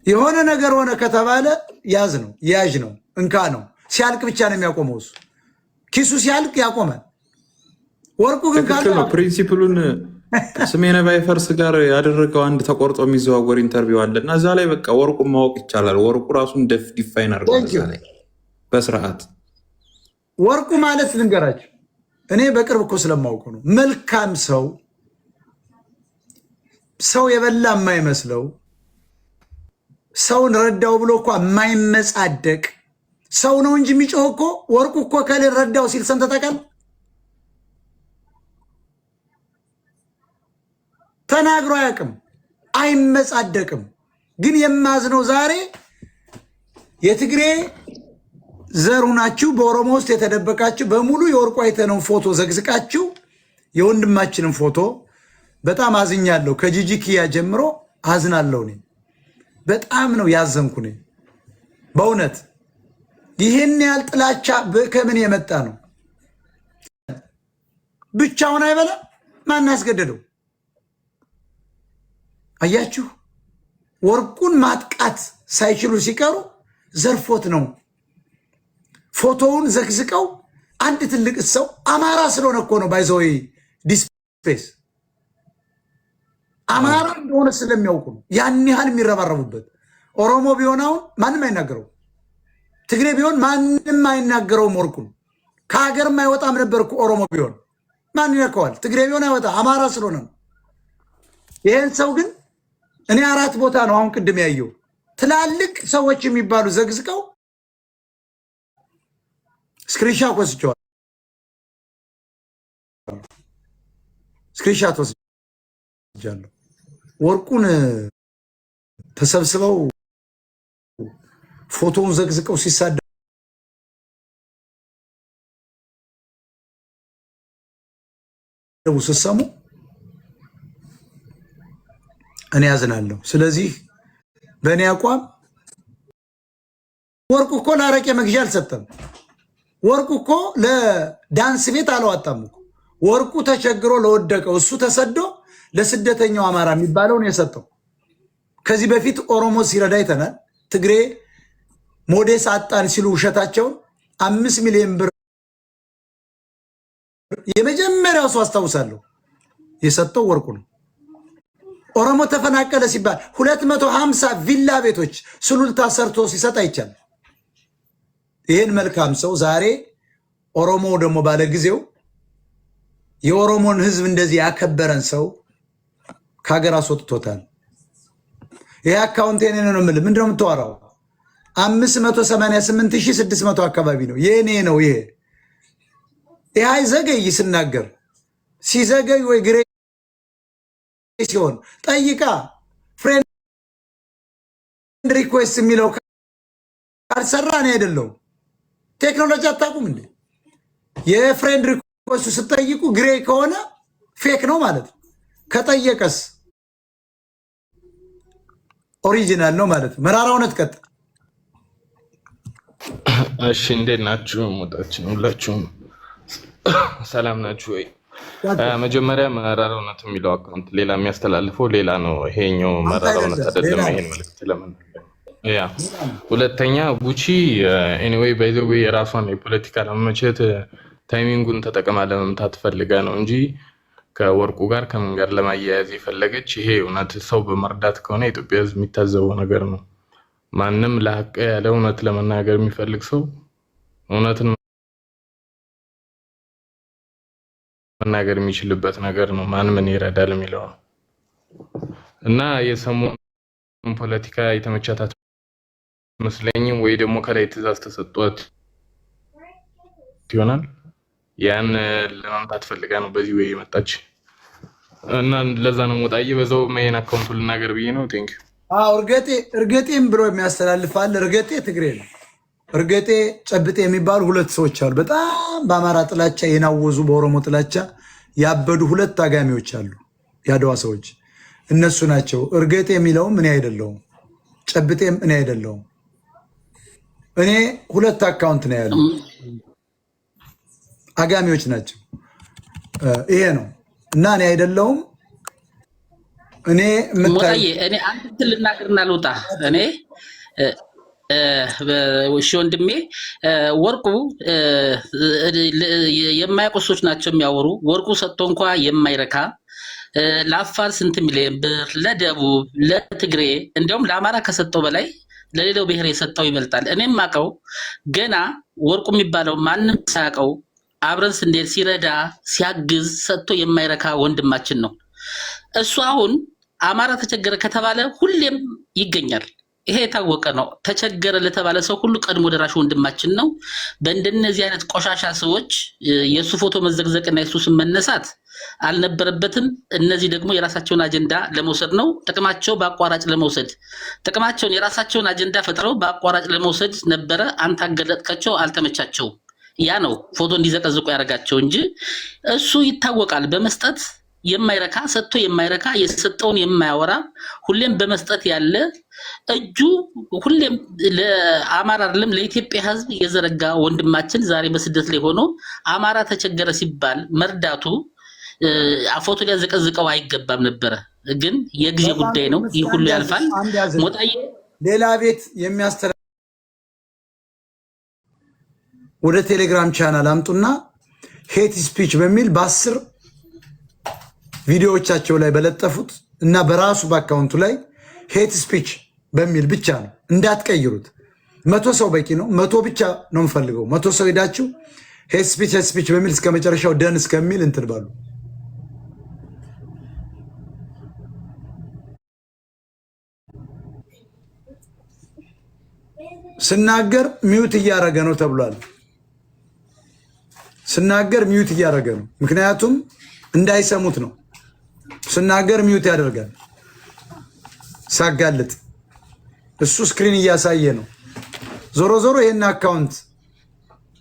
የሆነ ነገር ሆነ ከተባለ ያዝ ነው እንካ ነው። ሲያልቅ ብቻ ነው የሚያቆመው። እሱ ኪሱ ሲያልቅ ያቆማል። ወርቁ ግን ነው። ፕሪንሲፕሉን ስሜነ ባይፈርስ ጋር ያደረገው አንድ ተቆርጦ የሚዘዋወር ኢንተርቪው አለ እና እዛ ላይ በቃ ወርቁን ማወቅ ይቻላል። ወርቁ ራሱን ዲፋይን አድርጓል እዛ ላይ በስርዓት። ወርቁ ማለት ልንገራቸው፣ እኔ በቅርብ እኮ ስለማውቀው ነው። መልካም ሰው የበላ የማይመስለው ሰውን ረዳው ብሎ እኮ የማይመጻደቅ ሰው ነው እንጂ የሚጮህ እኮ ወርቁ እኮ ከሌል ረዳው ሲል ሰምተህ ታውቃለህ? ተናግሮ አያውቅም፣ አይመጻደቅም። ግን የማዝነው ዛሬ የትግሬ ዘሩ ናችሁ፣ በኦሮሞ ውስጥ የተደበቃችሁ በሙሉ የወርቁ አይተነውን ፎቶ ዘግዝቃችሁ የወንድማችንን ፎቶ በጣም አዝኛለሁ። ከጂጂ ኪያ ጀምሮ አዝናለሁ። እኔ በጣም ነው ያዘንኩ። እኔ በእውነት ይህን ያህል ጥላቻ ከምን የመጣ ነው? ብቻውን አይበላም። ማን ያስገደደው? አያችሁ፣ ወርቁን ማጥቃት ሳይችሉ ሲቀሩ ዘርፎት ነው። ፎቶውን ዘግዝቀው አንድ ትልቅ ሰው አማራ ስለሆነ እኮ ነው ባይዘወይ ዲስፔስ አማራ እንደሆነ ስለሚያውቁ ነው ያን ያህል የሚረባረቡበት። ኦሮሞ ቢሆን አሁን ማንም አይናገረው፣ ትግሬ ቢሆን ማንም አይናገረውም። ወርቁን ከሀገርም አይወጣም ነበር እኮ ኦሮሞ ቢሆን ማን ይነካዋል? ትግሬ ቢሆን አይወጣ፣ አማራ ስለሆነ ነው። ይህን ሰው ግን እኔ 4 ቦታ ነው አሁን ቅድም ያየው ትላልቅ ሰዎች የሚባሉ ዘግዝቀው ስክሪንሻት ወስጀዋል። ስክሪንሻት ወስጃለሁ። ወርቁን ተሰብስበው ፎቶውን ዘግዝቀው ሲሳደቡ ስትሰሙ እኔ ያዝናለሁ። ስለዚህ በእኔ አቋም ወርቁ እኮ ለአረቄ መግዣ አልሰጠም። ወርቁ እኮ ለዳንስ ቤት አላዋጣም እኮ። ወርቁ ተቸግሮ ለወደቀው እሱ ተሰዶ ለስደተኛው አማራ የሚባለውን የሰጠው። ከዚህ በፊት ኦሮሞ ሲረዳ አይተናል። ትግሬ ሞዴስ አጣን ሲሉ ውሸታቸውን 5 ሚሊዮን ብር የመጀመሪያው ሰው አስታውሳለሁ የሰጠው ወርቁ ነው። ኦሮሞ ተፈናቀለ ሲባል 250 ቪላ ቤቶች ሱሉልታ ሰርቶ ሲሰጥ አይቻልም። ይህን መልካም ሰው ዛሬ ኦሮሞ ደግሞ ባለ ጊዜው የኦሮሞን ህዝብ እንደዚህ ያከበረን ሰው ከሀገር አስወጥቶታል። ይሄ አካውንት የኔ ነው የምልህ። ምንድነው የምታወራው? 588600 አካባቢ ነው የኔ ነው። ይሄ አይዘገይ ስናገር ሲዘገይ ወይ ግሬ ሲሆን ጠይቃ ፍሬንድ ሪኩዌስት የሚለው ካልሰራ እኔ አይደለሁም። ቴክኖሎጂ አታውቁም እንዴ? የፍሬንድ ሪኩዌስቱ ስትጠይቁ ግሬ ከሆነ ፌክ ነው ማለት ነው። ከጠየቀስ ኦሪጂናል ነው ማለት ነው። መራራ እውነት ቀጥ እሺ፣ እንዴት ናችሁ? ሞታችን ሁላችሁም ሰላም ናችሁ ወይ? መጀመሪያ መራራ እውነት የሚለው አካውንት ሌላ የሚያስተላልፈው ሌላ ነው። ይሄኛው መራራ እውነት አይደለም። ይሄን መልዕክት ለምን ያ ሁለተኛ ጉቺ ኤኒዌይ ባይ ዘ ዌይ የራሷን የፖለቲካ ለመመቸት ታይሚንጉን ተጠቅማ ለመምታት ፈልጋ ነው እንጂ ከወርቁ ጋር ከምን ጋር ለማያያዝ የፈለገች ይሄ እውነት ሰው በመርዳት ከሆነ ኢትዮጵያ ሕዝብ የሚታዘበው ነገር ነው። ማንም ለሐቅ ያለ እውነት ለመናገር የሚፈልግ ሰው እውነትን መናገር የሚችልበት ነገር ነው። ማን ምን ይረዳል የሚለው እና የሰሞኑን ፖለቲካ የተመቻታት መስለኝም ወይ ደግሞ ከላይ ትዕዛዝ ተሰጥቷት ይሆናል። ያን ለማምጣት ፈልጋ ነው በዚህ ወይ የመጣች እና ለዛ ነው ሞጣዬ በዛው ማይን አካውንቱን ልናገር ብዬ ነው። ቴንክ ዩ። እርገጤም ብሎ የሚያስተላልፋል። እርገጤ ትግሬ ነው። እርገጤ ጨብጤ የሚባሉ ሁለት ሰዎች አሉ። በጣም በአማራ ጥላቻ የናወዙ በኦሮሞ ጥላቻ ያበዱ ሁለት አጋሚዎች አሉ፣ ያድዋ ሰዎች። እነሱ ናቸው። እርገጤ የሚለውም እኔ አይደለሁም፣ ጨብጤም እኔ አይደለሁም። እኔ ሁለት አካውንት ነው ያለው፣ አጋሚዎች ናቸው። ይሄ ነው እና እኔ አይደለሁም። እኔ ሞጣዬ እኔ አንድ እንትን ልናገርና ልውጣ። እኔ እሺ ወንድሜ ወርቁ የማያውቁ ሰዎች ናቸው የሚያወሩ። ወርቁ ሰጥቶ እንኳ የማይረካ ለአፋር ስንት ሚሊዮን ብር፣ ለደቡብ፣ ለትግሬ እንዲያውም ለአማራ ከሰጠው በላይ ለሌላው ብሔር የሰጠው ይበልጣል። እኔም አውቀው ገና ወርቁ የሚባለው ማንም ሳያውቀው አብረን ስንዴር ሲረዳ ሲያግዝ ሰጥቶ የማይረካ ወንድማችን ነው። እሱ አሁን አማራ ተቸገረ ከተባለ ሁሌም ይገኛል። ይሄ የታወቀ ነው። ተቸገረ ለተባለ ሰው ሁሉ ቀድሞ ደራሽ ወንድማችን ነው። በእንደነዚህ አይነት ቆሻሻ ሰዎች የሱ ፎቶ መዘግዘቅና የሱ ስም መነሳት አልነበረበትም። እነዚህ ደግሞ የራሳቸውን አጀንዳ ለመውሰድ ነው። ጥቅማቸው በአቋራጭ ለመውሰድ ጥቅማቸውን የራሳቸውን አጀንዳ ፈጥረው በአቋራጭ ለመውሰድ ነበረ። አንተ አገለጥካቸው፣ አልተመቻቸውም። ያ ነው ፎቶ እንዲዘቀዝቁ ያደርጋቸው እንጂ እሱ ይታወቃል በመስጠት የማይረካ ሰጥቶ የማይረካ የሰጠውን የማያወራ ሁሌም በመስጠት ያለ እጁ ሁሌም ለአማራ አይደለም ለኢትዮጵያ ሕዝብ የዘረጋ ወንድማችን ዛሬ በስደት ላይ ሆኖ አማራ ተቸገረ ሲባል መርዳቱ ፎቶ ሊያዘቀዝቀው አይገባም ነበረ። ግን የጊዜ ጉዳይ ነው። ይህ ሁሉ ያልፋል። ሞጣዬ ሌላ ቤት የሚያስተላ ወደ ቴሌግራም ቻናል አምጡና ሄት ስፒች በሚል በ10 ቪዲዮዎቻቸው ላይ በለጠፉት እና በራሱ በአካውንቱ ላይ ሄት ስፒች በሚል ብቻ ነው። እንዳትቀይሩት። 100 ሰው በቂ ነው። 100 ብቻ ነው የምፈልገው። 100 ሰው ሄዳችሁ ሄት ስፒች በሚል እስከ መጨረሻው ደን እስከሚል እንትን ባሉ ስናገር ሚዩት እያደረገ ነው ተብሏል። ስናገር ሚዩት እያደረገ ነው። ምክንያቱም እንዳይሰሙት ነው። ስናገር ሚዩት ያደርጋል። ሳጋልጥ እሱ ስክሪን እያሳየ ነው። ዞሮ ዞሮ ይሄን አካውንት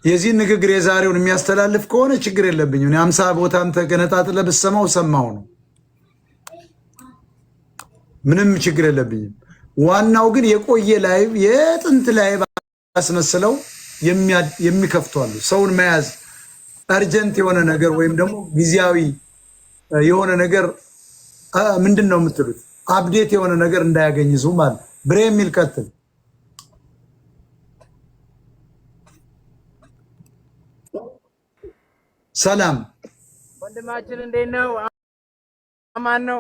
የዚህ ንግግር የዛሬውን የሚያስተላልፍ ከሆነ ችግር የለብኝም። 50 ቦታም ተገነጣጥለ ብሰማው ሰማው ነው። ምንም ችግር የለብኝም። ዋናው ግን የቆየ ላይቭ የጥንት ላይቭ አስመስለው የሚከፍቷሉ። ሰውን መያዝ አርጀንት የሆነ ነገር ወይም ደግሞ ጊዜያዊ የሆነ ነገር ምንድን ነው የምትሉት? አፕዴት የሆነ ነገር እንዳያገኝዙ ማለት ብሬ የሚል ቀጥል። ሰላም ወንድማችን እንዴት ነው? አማን ነው?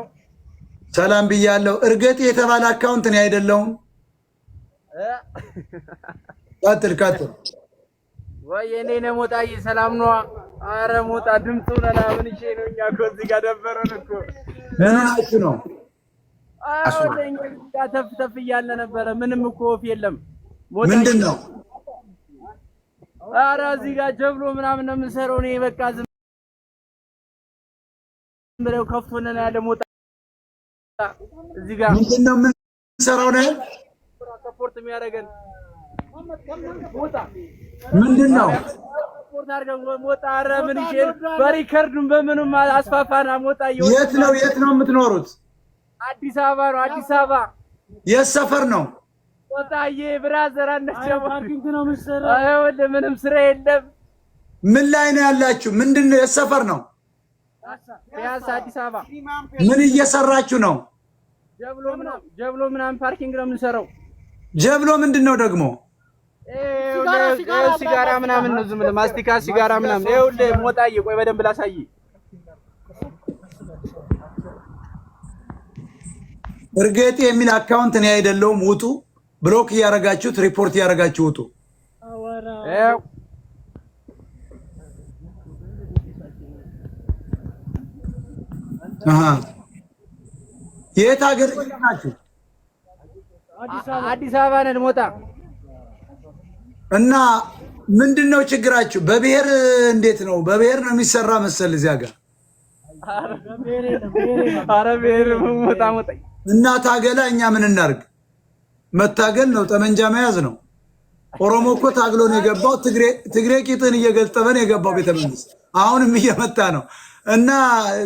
ሰላም ብያለሁ። እርገጤ የተባለ አካውንት ነው አይደለሁም? ቀጥል። ወይ እኔ ነው ሞጣዬ፣ ሰላም ነው? አረ ሞጣ ድምፁ ለላምን እሺ ነው። እኛ እኮ እዚህ ጋር ደበረን እኮ። ምን ሆናችሁ ነው? አወለኝ ጋር ተፍ እያለ ነበረ። ምንም እኮ ወፍ የለም። ምንድን ነው? አረ እዚህ ጋር ጀብሎ ምናምን ነው የምንሰራው። እኔ በቃ ዝም ብለው ከፍቶና ያለ ሞጣ እዚህ ጋር ምንድን ነው የምንሰራው ነው? ሰፖርት የሚያደርገን ሞጣ ምንድን ነው? ሰፖርት አድርገን ሞጣ። አረ ምን ይሄ በሪከርዱም በምንም አስፋፋና ሞጣ። የት ነው የምትኖሩት? አዲስ አበባ ነው። አዲስ አበባ የት ሰፈር ነው? ሞጣዬ ብራዘር አንደቸው ፓርኪንግ ነው የምትሰራው? አይወል ምንም ስራ የለም። ምን ላይ ነው ያላችሁ? ምንድን ነው የት ሰፈር ነው? ፒያሳ አዲስ አበባ። ምን እየሰራችሁ ነው? ጀብሎ ምናምን ፓርኪንግ ነው የምንሰራው። ጀብሎ ምንድን ነው ደግሞ? ሲጋራ ምናምን ነው። ዝም ብለህ ማስቲካ ሲጋራ ምናምን። ይኸውልህ ሞጣዬ፣ ቆይ በደንብ ላሳይ። እርገጤ የሚል አካውንት ነው አይደለሁም? ውጡ። ብሎክ እያደረጋችሁት ሪፖርት እያደረጋችሁ ውጡ። የት ሀገር ናችሁ? አዲስ አበባ ነን ሞጣ። እና ምንድነው ችግራችሁ? በብሔር እንዴት ነው? በብሔር ነው የሚሰራ መሰል እዚያ ጋር። አረ ብሔር ሞጣ። እና ታገላ፣ እኛ ምን እናርግ? መታገል ነው፣ ጠመንጃ መያዝ ነው። ኦሮሞ እኮ ታግሎ ነው የገባው። ትግሬ ቂጥን እየገጠበ ነው የገባው ቤተ መንግስት። አሁንም እየመጣ ነው። እና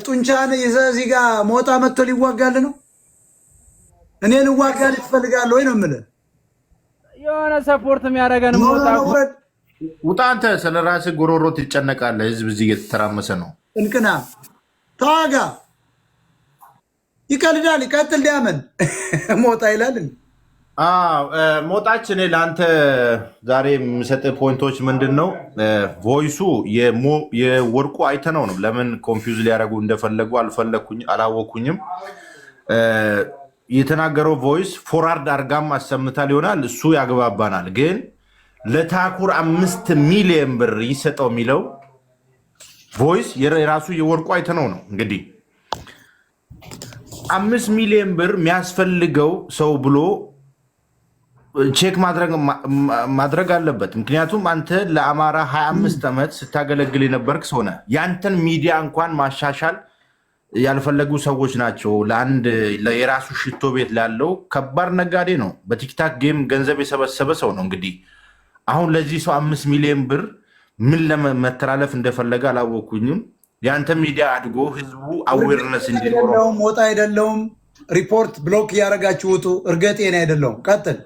ጡንቻን ይዘህ እዚህ ጋር ሞጣ መጥቶ ሊዋጋል ነው። እኔ ልዋጋል ትፈልጋለህ ወይ ነው የምልህ። የሆነ ሰፖርት የሚያደርገን ሞጣ። ውጣ አንተ። ስለ ራስህ ጎሮሮ ትጨነቃለህ። ህዝብ እዚህ እየተተራመሰ ነው። እንቅና ተዋጋ። ይቀልዳል። ይቀጥል። ዲያመን ሞጣ ይላል። ሞጣች፣ እኔ ለአንተ ዛሬ የምሰጥህ ፖይንቶች ምንድን ነው? ቮይሱ የወርቁ አይተነው ነው። ለምን ኮንፊውዝ ሊያደርጉ እንደፈለጉ አላወኩኝም። የተናገረው ቮይስ ፎርዋርድ አርጋም አሰምታል ይሆናል። እሱ ያግባባናል። ግን ለታኩር 5 ሚሊዮን ብር ይሰጠው የሚለው ቮይስ የራሱ የወርቁ አይተነው ነው። እንግዲህ 5 ሚሊዮን ብር የሚያስፈልገው ሰው ብሎ ቼክ ማድረግ አለበት። ምክንያቱም አንተ ለአማራ 25 ዓመት ስታገለግል የነበርክ ሰው ነህ። ያንተን ሚዲያ እንኳን ማሻሻል ያልፈለጉ ሰዎች ናቸው። ለአንድ የራሱ ሽቶ ቤት ላለው ከባድ ነጋዴ ነው። በቲክታክ ጌም ገንዘብ የሰበሰበ ሰው ነው። እንግዲህ አሁን ለዚህ ሰው 5 ሚሊዮን ብር ምን ለመተላለፍ እንደፈለገ አላወኩኝም። ያንተ ሚዲያ አድጎ ህዝቡ አዌርነስ እንዲኖረው ሞጣ አይደለውም። ሪፖርት ብሎክ እያደረጋችሁ ውጡ። እርገጤን አይደለውም። ቀጥል።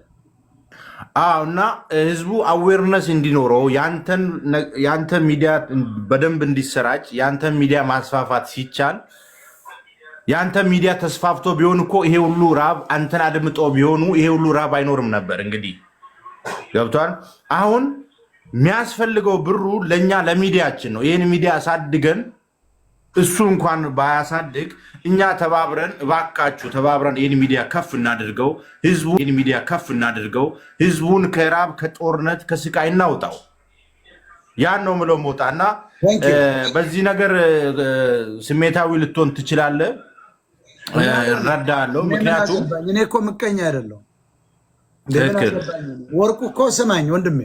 እና ህዝቡ አዌርነስ እንዲኖረው ያንተ ሚዲያ በደንብ እንዲሰራጭ ያንተ ሚዲያ ማስፋፋት ሲቻል ያንተ ሚዲያ ተስፋፍቶ ቢሆን እኮ ይሄ ሁሉ ራብ አንተን አድምጦ ቢሆኑ ይሄ ሁሉ ራብ አይኖርም ነበር። እንግዲህ ገብቷል። አሁን የሚያስፈልገው ብሩ ለእኛ ለሚዲያችን ነው። ይህን ሚዲያ አሳድገን እሱ እንኳን ባያሳድግ እኛ ተባብረን እባካችሁ ተባብረን ይህን ሚዲያ ከፍ እናድርገው። ይህን ሚዲያ ከፍ እናድርገው። ህዝቡን ከራብ ከጦርነት ከስቃይ እናውጣው። ያን ነው ምለው ሞጣ። እና በዚህ ነገር ስሜታዊ ልትሆን ትችላለህ፣ እረዳለሁ። ምክንያቱም እኔ እኮ ምቀኛ አይደለሁም። ወርቁ እኮ ስማኝ ወንድሜ፣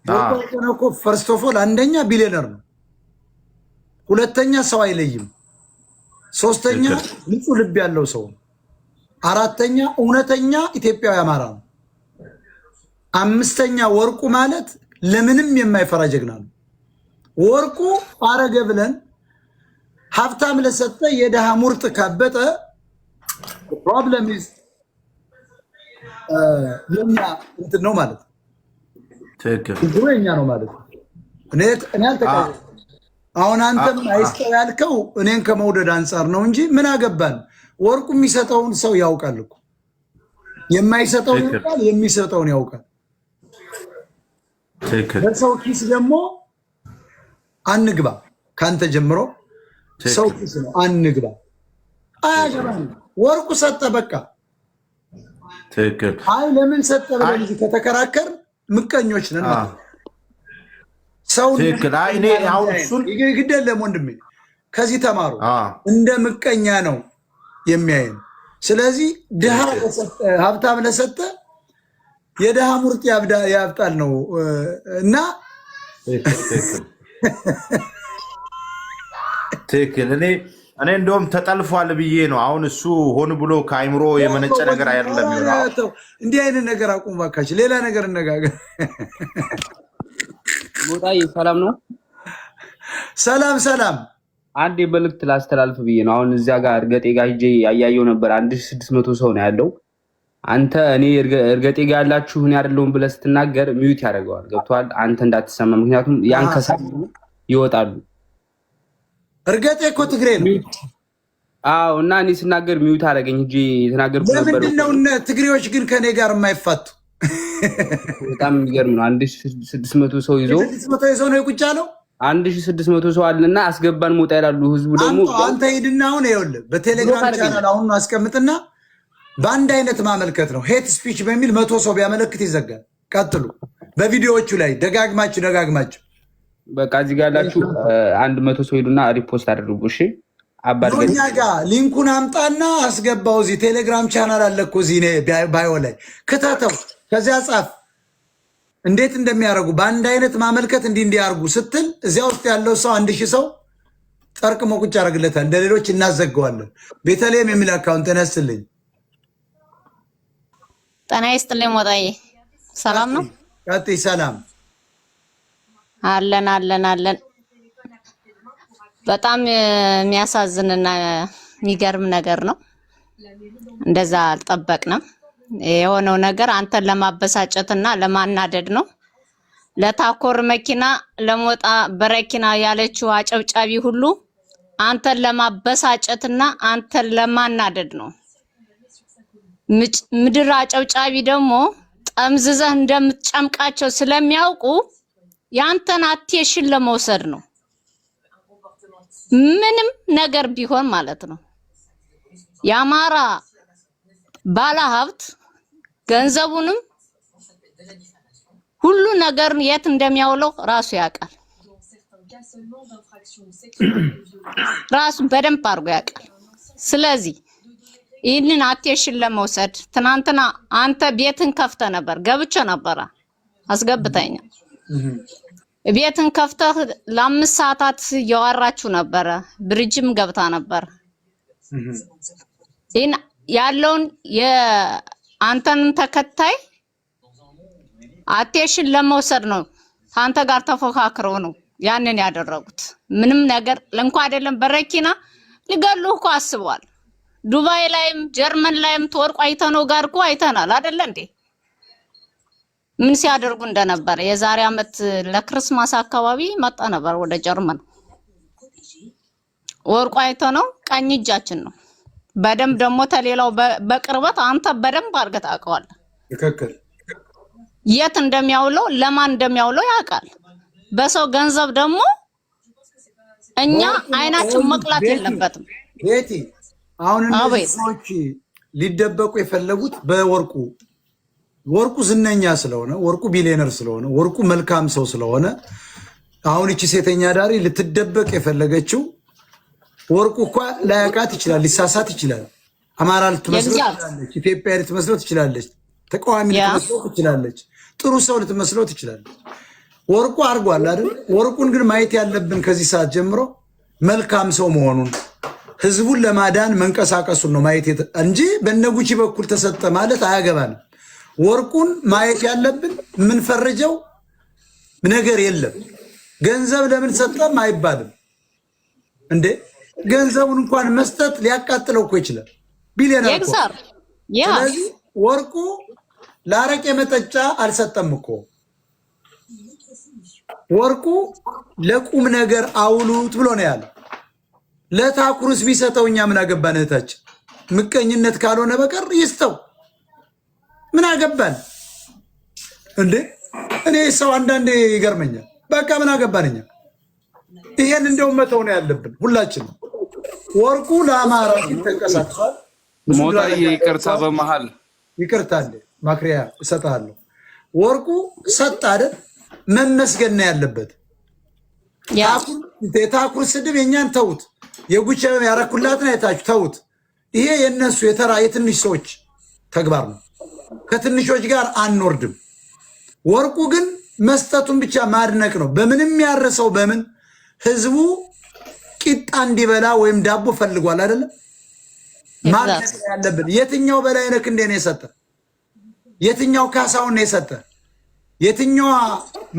ወርቁ እኮ ፈርስት ኦፍ ኦል አንደኛ ቢሊዮነር ነው፣ ሁለተኛ ሰው አይለይም፣ ሶስተኛ ንጹህ ልብ ያለው ሰው፣ አራተኛ እውነተኛ ኢትዮጵያዊ አማራ ነው፣ አምስተኛ ወርቁ ማለት ለምንም የማይፈራ ጀግና ነው። ወርቁ አረገ ብለን ሀብታም ለሰጠ የደሃ ሙርጥ ካበጠ ፕሮብለም ኢዝ የኛ እንትን ነው ማለት ነው። ትክክል የኛ ነው ማለት ነው። እኔ አልተቃወምም። አሁን አንተ ምን አይስተው ያልከው እኔን ከመውደድ አንጻር ነው እንጂ ምን አገባን። ወርቁ የሚሰጠውን ሰው ያውቃል እኮ፣ የማይሰጠውን ያውቃል፣ የሚሰጠውን ያውቃል። በሰው ኪስ ደግሞ አንግባ። ካንተ ጀምሮ ሰው ነው አንግባ አያገባም። ወርቁ ሰጠ በቃ ትክክል። አይ ለምን ሰጠ ብለን ከተከራከር ምቀኞች ነን። ሰው ትክክል። አይ እኔ አሁን እሱን ግደለም ወንድሜ ከዚህ ተማሩ። እንደ ምቀኛ ነው የሚያየን። ስለዚህ ድሃ ለሰጠ ሀብታም ለሰጠ የድሃ ሙርጥ ያብጣል ነው እና ትክክል። እኔ እንደውም ተጠልፏል ብዬ ነው አሁን እሱ ሆን ብሎ ከአይምሮ የመነጨ ነገር አይደለም ይሆናል። እንዲህ አይነት ነገር አቁም እባካችሁ፣ ሌላ ነገር እነጋገር። ሞጣዬ ሰላም ነው? ሰላም። አንድ መልዕክት ላስተላልፍ ብዬ ነው። አሁን እዚያ ጋር እርገጤ ጋር ሂጄ ያያየው ነበር። 1600 ሰው ነው ያለው። አንተ እኔ እርገጤ ጋር ያላችሁ እኔ አይደለሁም ብለህ ስትናገር ሚዩት ያደርገዋል። ገብቶሃል? አንተ እንዳትሰማ፣ ምክንያቱም ያን ከሳብ ይወጣሉ። እርገጤ እኮ ትግሬ ነው። አዎ። እና እኔ ስናገር ሚዩት አደረገኝ እንጂ የተናገርኩት ነበር። ለምንድን ነው ትግሬዎች ግን ከኔ ጋር የማይፋቱ? በጣም የሚገርም ነው። 1600 ሰው ይዞ 1600 ሰው ነው ቁጭ ያለው። 1600 ሰው አለና አስገባን ሞጣ ይላሉ። ህዝቡ ደግሞ አንተ ሂድና አሁን ይኸውልህ በቴሌግራም ቻናል አሁን አስቀምጥና በአንድ አይነት ማመልከት ነው። ሄት ስፒች በሚል 100 ሰው ቢያመለክት ይዘጋል። ቀጥሉ። በቪዲዮዎቹ ላይ ደጋግማችሁ በቃ እዚህ ጋር ያላችሁ 100 ሰው ሄዱና ሪፖስት አድርጉ። እሺ አባርገኛ ጋር ሊንኩን አምጣና አስገባው። እዚህ ቴሌግራም ቻናል አለ እኮ እዚህ ባዮ ላይ ክተተው። ከዚያ ጻፍ እንዴት እንደሚያደርጉ በአንድ አይነት ማመልከት እንዲያርጉ ስትል እዚያ ውስጥ ያለው ሰው 1000 ሰው ጠርቅሞ ቁጭ ያደርግለታል። እንደሌሎች እናዘገዋለን። ቤተልሔም የሚል አካውንት ተነስልኝ። ጤና ይስጥልኝ ሞጣዬ፣ ሰላም ነው? ቀጥይ። ሰላም አለን። በጣም የሚያሳዝንና የሚገርም ነገር ነው። እንደዛ አልጠበቅንም። የሆነው ነገር አንተን ለማበሳጨትና ለማናደድ ነው። ለታኮር መኪና ለሞጣ በረኪና ያለችው አጨብጫቢ ሁሉ አንተን ለማበሳጨትና አንተን ለማናደድ ነው። ምድር አጨብጫቢ ደግሞ ጠምዝዘህ እንደምትጨምቃቸው ስለሚያውቁ ያንተን አቴሽን ለመውሰድ ነው። ምንም ነገር ቢሆን ማለት ነው። የአማራ ባለሀብት ገንዘቡንም ሁሉ ነገር የት እንደሚያውለው ራሱ ያውቃል። ራሱ በደንብ አድርጎ ያውቃል። ስለዚህ ይህንን አቴንሽን ለመውሰድ ትናንትና አንተ ቤትን ከፍተ ነበር፣ ገብቼ ነበር፣ አስገብተኛ ቤትን ከፍተህ ለ5 ሰዓታት እያወራችሁ ነበረ። ብርጅም ገብታ ነበር። ይህን ያለውን የአንተን ተከታይ አቴንሽን ለመውሰድ ነው። አንተ ጋር ተፎካክረው ነው ያንን ያደረጉት። ምንም ነገር እንኳን አይደለም በረኪና ሊገሉህ እኮ አስበዋል። ዱባይ ላይም ጀርመን ላይም ተወርቁ አይተነው ጋር እኮ አይተናል አይደለ እንዴ? ምን ሲያደርጉ እንደነበረ የዛሬ አመት ለክርስማስ አካባቢ መጣ ነበር ወደ ጀርመን። ወርቁ አይተነው ቀኝ እጃችን ነው። በደንብ ደግሞ ተሌላው በቅርበት አንተ በደንብ አድርገህ ታውቀዋለህ። ትክክል። የት እንደሚያውለው ለማን እንደሚያውለው ያውቃል። በሰው ገንዘብ ደግሞ እኛ አይናችን መቅላት የለበትም። ቤቲ አሁን እነዚህ ሰዎች ሊደበቁ የፈለጉት ወርቁ ዝነኛ ስለሆነ፣ ወርቁ ቢሊዮነር ስለሆነ፣ ወርቁ መልካም ሰው ስለሆነ አሁን እቺ ሴተኛ ዳሪ ልትደበቅ የፈለገችው ወርቁ እኮ ላያውቃት ይችላል፣ ሊሳሳት ይችላል። አማራ ልትመስለው ትችላለች፣ ኢትዮጵያ ልትመስለው ትችላለች፣ ተቃዋሚ ልትመስለው ትችላለች፣ ጥሩ ሰው ልትመስለው ትችላለች። ወርቁ አድርጓል አይደል? ወርቁን ግን ማየት ያለብን ከዚህ ሰዓት ጀምሮ መልካም ሰው መሆኑን ህዝቡን ለማዳን መንቀሳቀሱን ነው ማየት እንጂ በነጉቺ በኩል ተሰጠ ማለት አያገባንም። ወርቁን ማየት ያለብን የምንፈርጀው ነገር የለም። ገንዘብ ለምን ሰጠም አይባልም እንዴ? ገንዘቡን እንኳን መስጠት ሊያቃጥለው እኮ ይችላል። ቢሊዮነር እኮ። ስለዚህ ወርቁ ለአረቄ መጠጫ አልሰጠም እኮ። ወርቁ ለቁም ነገር አውሉት ብሎ ነው ያለው። ለታኩርስ ቢሰጠው እኛ ምን አገባን? እህታችን ምቀኝነት ካልሆነ በቀር ይስጠው፣ ምን አገባን እንዴ? እኔ ሰው አንዳንዴ ይገርመኛል። በቃ ምን አገባን እኛ ይሄን እንደው መተው ነው ያለብን ሁላችን። ወርቁ ለአማራ ተንቀሳቅሷል። ሞጣዬ ይቅርታ፣ በመሃል ይቅርታ አለ ማክሪያ እሰጥሃለሁ። ወርቁ ሰጥ አይደል መመስገን ነው ያለበት። የታኩር ስድብ የኛን ተውት፣ የጉቻ ያረኩላት ነው የታችሁ ተውት። ይሄ የነሱ የተራ የትንሽ ሰዎች ተግባር ነው። ከትንሾች ጋር አንወርድም። ወርቁ ግን መስጠቱን ብቻ ማድነቅ ነው። በምንም ያረሰው በምን ህዝቡ ቂጣ እንዲበላ ወይም ዳቦ ፈልጓል አይደለም ማድነቅ ያለብን። የትኛው በላይነህ ክንዴ ነው የሰጠ? የትኛው ካሳውን ነው የሰጠ? የትኛዋ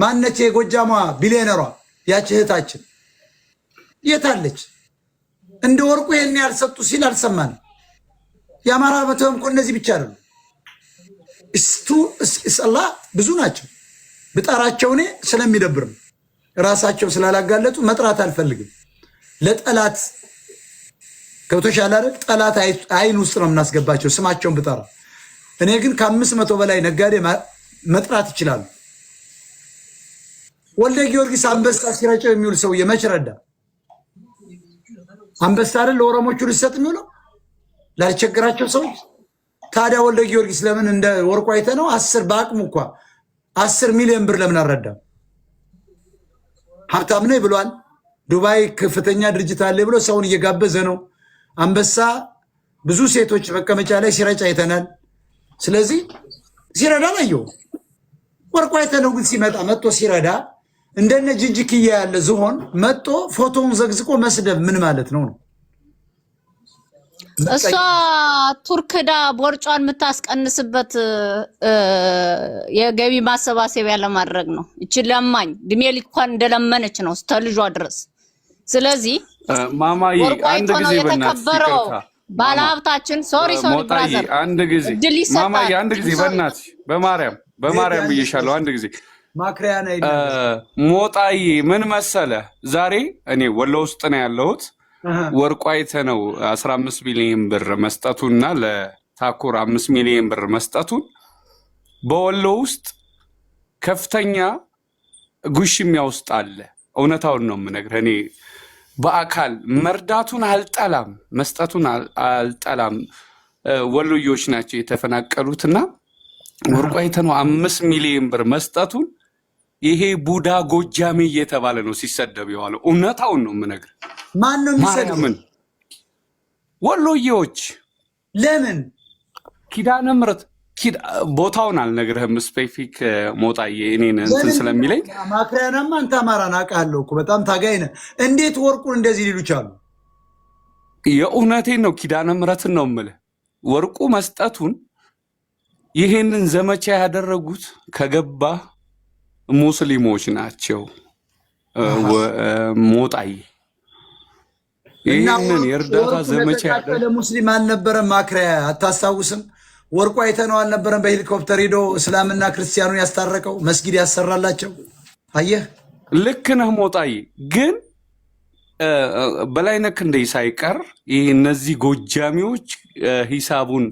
ማነች የጎጃሟ ቢሊዮነሯ ያች እህታችን የታለች? እንደ ወርቁ ይሄን ያልሰጡ ሲል አልሰማንም። የአማራ በተወም እኮ እነዚህ ብቻ አይደሉም። እስላ ብዙ ናቸው። ብጠራቸው እኔ ስለሚደብርም ራሳቸው ስላላጋለጡ መጥራት አልፈልግም። ለጠላት ከብቶሻል አይደል? ጠላት አይን ውስጥ ነው የምናስገባቸው ስማቸውን ብጠራ። እኔ ግን ከ500 በላይ ነጋዴ መጥራት ይችላሉ። ወልደ ጊዮርጊስ አንበሳ ሲረጨው የሚውል ሰውዬ መች ረዳ? አንበሳ አይደል ለኦሮሞቹ ሊሰጥ የሚውለው ላልቸግራቸው ሰዎች። ታዲያ ወልደ ጊዮርጊስ ለምን እንደ ወርቁ አይተ ነው 10 በአቅሙ እንኳ 10 ሚሊዮን ብር ለምን አልረዳም? ሀብታም ነኝ ብሏል። ዱባይ ከፍተኛ ድርጅት አለ ብሎ ሰውን እየጋበዘ ነው። አንበሳ ብዙ ሴቶች መቀመጫ ላይ ሲረጭ አይተናል። ስለዚህ ሲረዳ ነው። ወርቁ አይተ ነው ግን ሲመጣ መጥቶ ሲረዳ እንደነ ጅንጅክያ ያለ ዝሆን መጥቶ ፎቶውን ዘግዝቆ መስደብ ምን ማለት ነው? እሷ ቱርክዳ ቦርጯን የምታስቀንስበት የገቢ ማሰባሰቢያ ለማድረግ ነው። እቺ ለማኝ ድሜ ሊኳን እንደለመነች ነው እስከ ልጇ ድረስ። ስለዚህ ማማዬ አንድ ጊዜ የተከበረው ባለሀብታችን ሶሪ ብራዘር አንድ ጊዜ ማማዬ አንድ ጊዜ በእናትሽ በማርያም ብዬሻለሁ። አንድ ጊዜ ሞጣዬ ምን መሰለ፣ ዛሬ እኔ ወሎ ውስጥ ነው ያለሁት። ወርቁ አይተህ ነው 15 ሚሊዮን ብር መስጠቱና ለታኩር 5 ሚሊዮን ብር መስጠቱን በወሎ ውስጥ ከፍተኛ ጉሽሚያ ውስጥ አለ። እውነታውን ነው የምነግርህ። እኔ በአካል መርዳቱን አልጠላም፣ መስጠቱን አልጠላም። ወሎዮች ናቸው የተፈናቀሉትና ወርቁ አይተህ ነው 5 ሚሊዮን ብር መስጠቱን ይሄ ቡዳ ጎጃሜ እየተባለ ነው ሲሰደብ የዋለው። እውነታውን ነው የምነግርህ። ማን ነው የሚሰደው? ወሎዬዎች። ለምን? ኪዳነ ምሕረት ቦታውን አልነግርህም። ስፔሲፊክ ሞጣዬ እኔን እንትን ስለሚለኝ ማክሪያናማ አንተ አማራን አውቃለሁ እኮ በጣም ታጋይ ነህ። እንዴት ወርቁን እንደዚህ ሊሉ ቻሉ? የእውነቴን ነው። ኪዳነ ምሕረትን ነው የምልህ። ወርቁ መስጠቱን ይሄንን ዘመቻ ያደረጉት ከገባ ሙስሊሞች ናቸው። ሞጣዬ ይህንን የእርዳታ ዘመቻ ያደረጉት ሙስሊም አልነበረም። ማክሪያ አታስታውስም? ወርቁ አይተነው አልነበረም? በሄሊኮፕተር ሄዶ እስላምና ክርስቲያኑን ያስታረቀው መስጊድ ያሰራላቸው። አየህ፣ ልክ ነህ ሞጣዬ። ግን በላይነህ ክንዴ ሳይቀር ይህ እነዚህ ጎጃሚዎች ሂሳቡን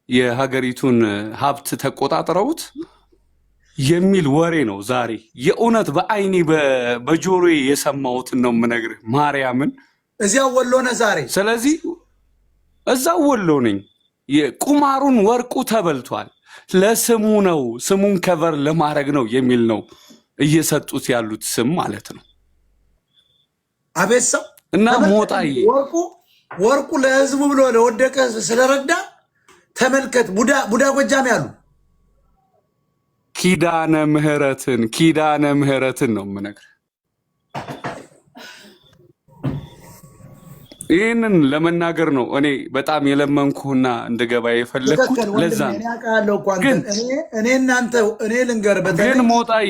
የሀገሪቱን ሀብት ተቆጣጥረውት የሚል ወሬ ነው ዛሬ። የእውነት በአይኔ በጆሮዬ የሰማሁትን ነው የምነግርህ ማርያምን። እዚያው ወሎ ነህ ዛሬ? ስለዚህ እዛው ወሎ ነኝ። ቁማሩን ወርቁ ተበልቷል። ለስሙ ነው፣ ስሙን ከቨር ለማድረግ ነው የሚል ነው እየሰጡት ያሉት ስም ማለት ነው። አቤት ሰው እና ሞጣዬ ወርቁ ለህዝቡ ብሎ ለወደቀ ስለረዳ ተመልከት። ቡዳ ጎጃም ያሉ ኪዳነ ምህረትን ነው የምነግርህ። ይህንን ለመናገር ነው እኔ በጣም የለመንኩና እንደገባ የፈለግኩት። ለዛ ግን እኔ ልንገር፣ ግን ሞጣዬ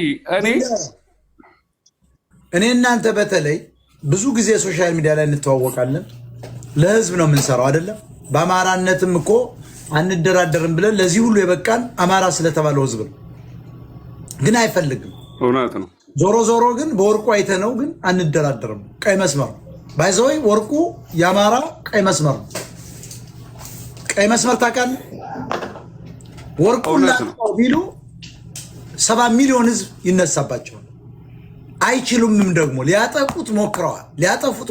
እኔ እናንተ በተለይ ብዙ ጊዜ ሶሻል ሚዲያ ላይ እንተዋወቃለን። ለህዝብ ነው የምንሰራው አይደለም? በአማራነትም እኮ አንደራደርም ብለን ለዚህ ሁሉ የበቃን አማራ ስለተባለው ህዝብ ነው። ግን አይፈልግም። እውነት ነው። ዞሮ ግን በወርቁ አይተነው ግን አንደራደርም። ቀይ መስመር ባይዘወይ ወርቁ የአማራ ቀይ መስመር ነው። ቀይ መስመር ታውቃለህ? ወርቁ ቢሉ 7 ሚሊዮን ህዝብ ይነሳባቸዋል። አይችሉምም ደግሞ ሊያጠፉት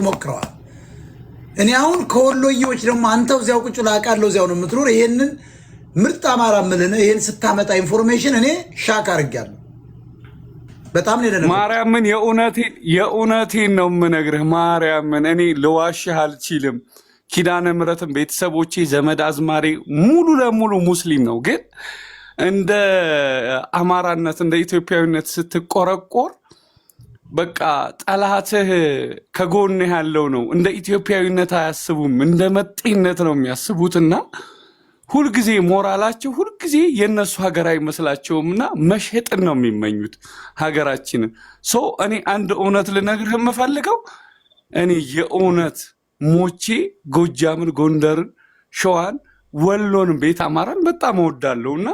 ሞክረዋል። እኔ አሁን ከወሎዬዎች ደግሞ አንተው እዚያው ቁጭ ላቃለው እዚያው ነው የምትኖር። ይሄንን ምርጥ አማራ ምልነ ይሄን ስታመጣ ኢንፎርሜሽን እኔ ሻክ አድርጌያለሁ። በጣም ነው ደነገጥኩት። ማርያምን የእውነቴን ነው የምነግርህ። ማርያምን እኔ ልዋሽህ አልችልም። ኪዳነ ምሕረትን ቤተሰቦቼ ዘመድ አዝማሬ ሙሉ ለሙሉ ሙስሊም ነው። ግን እንደ አማራነት እንደ ኢትዮጵያዊነት ስትቆረቆር በቃ ጠላትህ ከጎንህ ያለው ነው። እንደ ኢትዮጵያዊነት አያስቡም፣ እንደ መጤነት ነው የሚያስቡትና ሁልጊዜ ሞራላቸው ሁልጊዜ የነሱ ሀገር አይመስላቸውም እና መሸጥን ነው የሚመኙት ሀገራችንን። እኔ አንድ እውነት ልነግርህ የምፈልገው እኔ የእውነት ሞቼ ጎጃምን፣ ጎንደርን፣ ሸዋን፣ ወሎን፣ ቤት አማራን በጣም እወዳለሁ እና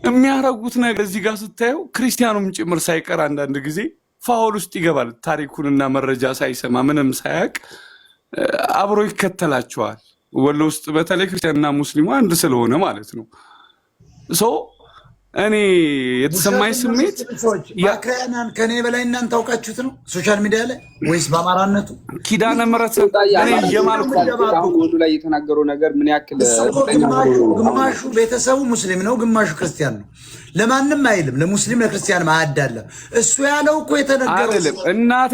የሚያረጉት ነገር እዚህ ጋር ስታየው ክርስቲያኑም ጭምር ሳይቀር አንዳንድ ጊዜ ፋውል ውስጥ ይገባል። ታሪኩንና መረጃ ሳይሰማ ምንም ሳያቅ አብሮ ይከተላቸዋል። ወሎ ውስጥ በተለይ ክርስቲያንና ሙስሊሙ አንድ ስለሆነ ማለት ነው። እኔ የተሰማኝ ስሜት ማክሪያናን ከኔ በላይ እናንተ ታውቃችሁት ነው ሶሻል ሚዲያ ላይ ወይስ በአማራነቱ? ኪዳነ ምሕረት እኔ የማልኩ ወሎ ላይ የተናገረው ነገር ምን ያክል ግማሹ ቤተሰቡ ሙስሊም ነው፣ ግማሹ ክርስቲያን ነው። ለማንም አይልም፣ ለሙስሊም ለክርስቲያን ማዕዳለ እሱ ያለው እኮ የተነገረው አይደለም። እናቴ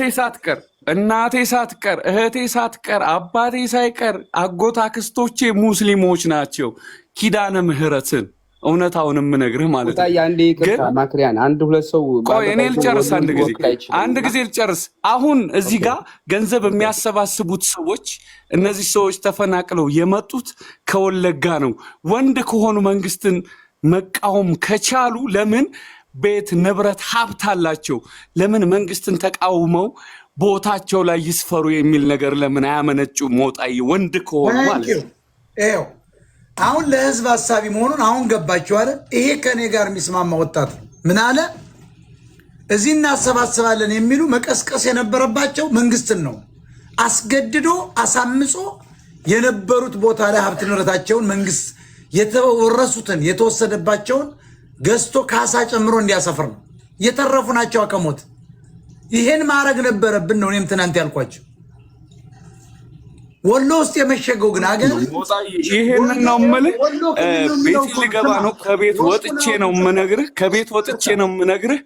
ሳትቀር እህቴ ሳትቀር አባቴ ሳይቀር አጎት አክስቶቼ ሙስሊሞች ናቸው። ኪዳነ ምሕረትን እውነታውን የምነግርህ ማለት ነው። አንዴ ይቅርታ ማክሪያን አንድ ሁለት ሰው ቆይ እኔ ልጨርስ አንድ ጊዜ ልጨርስ። አሁን እዚህ ጋር ገንዘብ የሚያሰባስቡት ሰዎች እነዚህ ሰዎች ተፈናቅለው የመጡት ከወለጋ ነው። ወንድ ከሆኑ መንግስትን መቃወም ከቻሉ ለምን ቤት ንብረት ሀብት አላቸው? ለምን መንግስትን ተቃውመው ቦታቸው ላይ ይስፈሩ የሚል ነገር ለምን አያመነጩ? ሞጣይ ወንድ ከሆኑ ማለት ነው። አሁን ለህዝብ ሐሳቢ መሆኑን አሁን ገባችሁ አይደል? ይሄ ከኔ ጋር የሚስማማ ወጣት ምን አለ? እዚህ እናሰባስባለን የሚሉ መቀስቀስ የነበረባቸው መንግስትን ነው። አስገድዶ አሳምጾ የነበሩት ቦታ ላይ ሀብት ንብረታቸውን መንግስት የተወረሱትን የተወሰደባቸውን ገዝቶ ካሳ ጨምሮ እንዲያሰፍር ነው። የተረፉ ናቸው ከሞት። ይሄን ማድረግ ነበረብን ነው እኔም ትናንት ያልኳቸው። ወሎ ውስጥ የመሸገው ግን አገር ይሄንን ነው የምልህ። ቤት ሊገባ ነው። ከቤት ወጥቼ ነው የምነግርህ።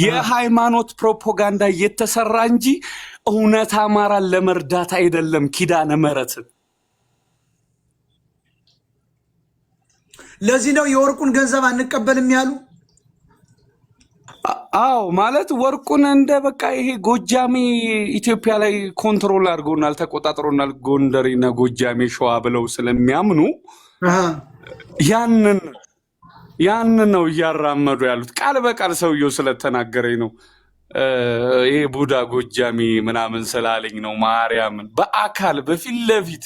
የሃይማኖት ፕሮፓጋንዳ እየተሰራ እንጂ እውነት አማራን ለመርዳት አይደለም። ኪዳነ ምሕረትን ለዚህ ነው የወርቁን ገንዘብ አንቀበልም ያሉ። አዎ ማለት ወርቁን እንደ በቃ ይሄ ጎጃሜ ኢትዮጵያ ላይ ኮንትሮል አድርጎናል፣ ተቆጣጥሮናል፣ ጎንደሬና ጎጃሜ ሸዋ ብለው ስለሚያምኑ ያንን ነው እያራመዱ ያሉት። ቃል በቃል ሰውየው ስለተናገረኝ ነው። ይሄ ቡዳ ጎጃሜ ምናምን ስላለኝ ነው። ማርያምን በአካል በፊት ለፊት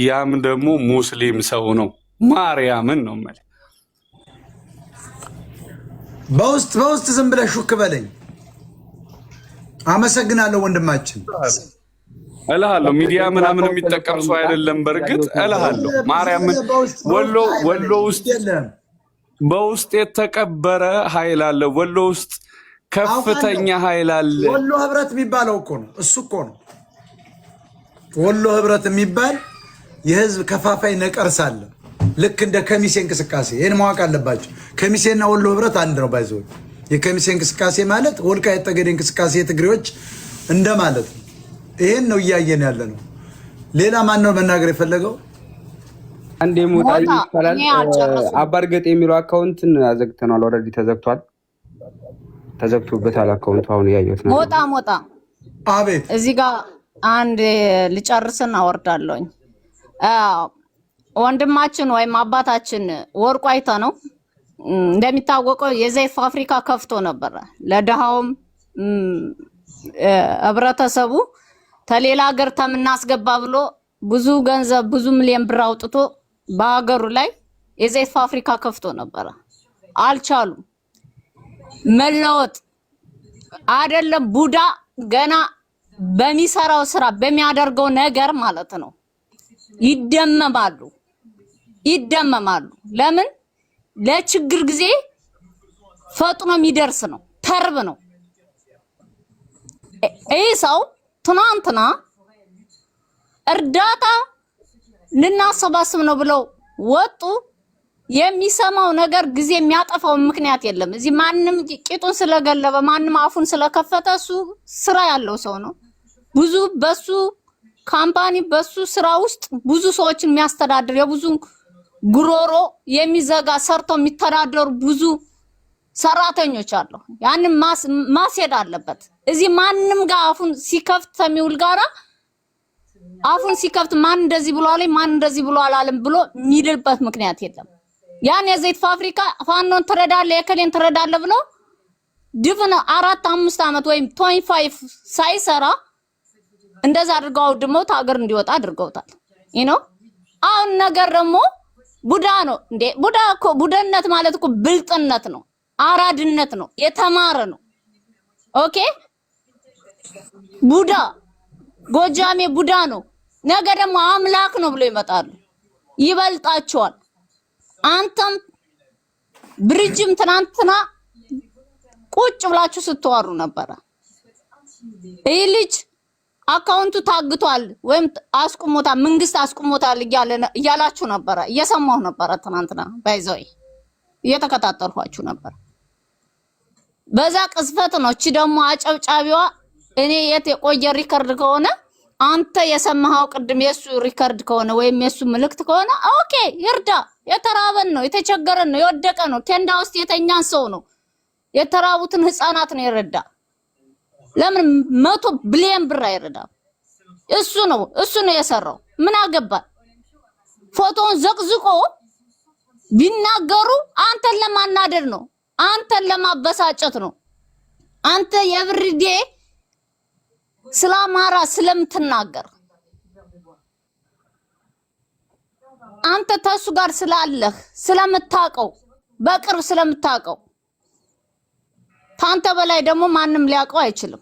ያም ደግሞ ሙስሊም ሰው ነው። ማርያምን ነው ማለት በውስጥ ዝም ብለህ ሹክ በለኝ። አመሰግናለሁ ወንድማችን እልሃለሁ። ሚዲያ ምናምን የሚጠቀም ሰው አይደለም። በእርግጥ እልሃለሁ ማርያምን ወሎ ውስጥ በውስጥ የተቀበረ ኃይል አለ። ወሎ ውስጥ ከፍተኛ ኃይል አለ። ወሎ ህብረት የሚባለው እኮ ነው። እሱ እኮ ነው ወሎ ህብረት የሚባል የህዝብ ከፋፋይ ነቀርሳ አለ። ልክ እንደ ከሚሴ እንቅስቃሴ ይህን ማወቅ አለባቸው። ከሚሴና ወሎ ህብረት አንድ ነው። ባይዘው የከሚሴ እንቅስቃሴ ማለት ወልቃይት ጠገዴ እንቅስቃሴ የትግሬዎች እንደማለት ነው። ይሄን ነው እያየን ያለ ነው። ሌላ ማን ነው መናገር የፈለገው? አንዴ ሞጣ ይባላል። አባርገጥ የሚለው አካውንትን አዘግተናል። ኦልሬዲ ተዘግቷል። ተዘግቶበታል አካውንቱ። አሁን ያየሁት ነው። ሞጣ አቤት። እዚህ ጋር አንድ ልጨርስና አወርዳለሁኝ። ወንድማችን ወይም አባታችን ወርቁ አይተ ነው እንደሚታወቀው የዘይት ፋብሪካ ከፍቶ ነበረ። ለድሃውም ህብረተሰቡ ተሌላ ሀገር ተምናስገባ ብሎ ብዙ ገንዘብ ብዙ ሚሊዮን ብር አውጥቶ በሀገሩ ላይ የዘይት ፋብሪካ ከፍቶ ነበረ። አልቻሉም። መለወጥ አይደለም ቡዳ ገና በሚሰራው ስራ በሚያደርገው ነገር ማለት ነው ይደመማሉ። ለምን? ለችግር ጊዜ ፈጥኖ የሚደርስ ነው። ተርብ ነው። ይህ ሰው ትናንትና እርዳታ ልናሰባስብ ነው ብለው ወጡ። የሚሰማው ነገር ጊዜ የሚያጠፋው ምክንያት የለም። እዚህ ማንም ቂጡን ስለገለበ ማንም አፉን ስለከፈተ እሱ ስራ ያለው ሰው ነው። ብዙ በሱ ካምፓኒ በሱ ስራ ውስጥ ብዙ ሰዎችን የሚያስተዳድር የብዙ ጉሮሮ የሚዘጋ ሰርቶ የሚተዳደሩ ብዙ ሰራተኞች አሉ። ያንን ማስሄድ አለበት። እዚህ ማንም ጋር አፉን ሲከፍት ተሚውል ጋራ አፉን ሲከፍት ማን እንደዚህ ብሏል ማን እንደዚህ ብሏል አለም ብሎ የሚልበት ምክንያት የለም። ያን የዘይት ፋብሪካ ፋኖን ትረዳለ የከሌን ትረዳለ ብሎ ድፍን 4-5 አመት ወይም 25 ሳይሰራ እንደዛ አድርገው አውድመውት ሀገር እንዲወጣ አድርገውታል። አሁን ነገር ደግሞ ቡዳ ነው እንዴ? ቡዳ እኮ ቡድነት ማለት እኮ ብልጥነት ነው፣ አራድነት ነው፣ የተማረ ነው። ኦኬ ቡዳ ጎጃሜ ቡዳ ነው። ነገ ደግሞ አምላክ ነው ብሎ ይመጣሉ፣ ይበልጣቸዋል። አንተም ብርጅም ትናንትና ቁጭ ብላችሁ ስትዋሩ ነበረ። ይህ ልጅ አካውንቱ ታግቷል ወይም አስቁሞታል፣ መንግስት አስቁሞታል እያላችሁ ነበረ። እየሰማሁ ነበረ ትናንትና ባይዘይ እየተከታተልኳችሁ ነበር። በዛ ቅስፈት ነው። እቺ ደግሞ አጨብጫቢዋ እኔ የት የቆየ ሪከርድ ከሆነ አንተ የሰማኸው ቅድም የሱ ሪከርድ ከሆነ ወይም የሱ ምልክት ከሆነ ኦኬ ይርዳ። የተራበን ነው፣ የተቸገረን ነው፣ የወደቀ ነው፣ ቴንዳ ውስጥ የተኛን ሰው ነው፣ የተራቡትን ህፃናት ነው የረዳ። ለምን 100 ቢሊዮን ብር አይረዳም? እሱ ነው የሰራው። ምን አገባ? ፎቶውን ዘቅዝቆ ቢናገሩ አንተን ለማናደድ ነው፣ አንተን ለማበሳጨት ነው። አንተ የብርዴ ስለማራ ስለምትናገር አንተ ተሱ ጋር ስላለህ ስለምታቀው በቅርብ ስለምታቀው ታንተ በላይ ደግሞ ማንም ሊያቀው አይችልም።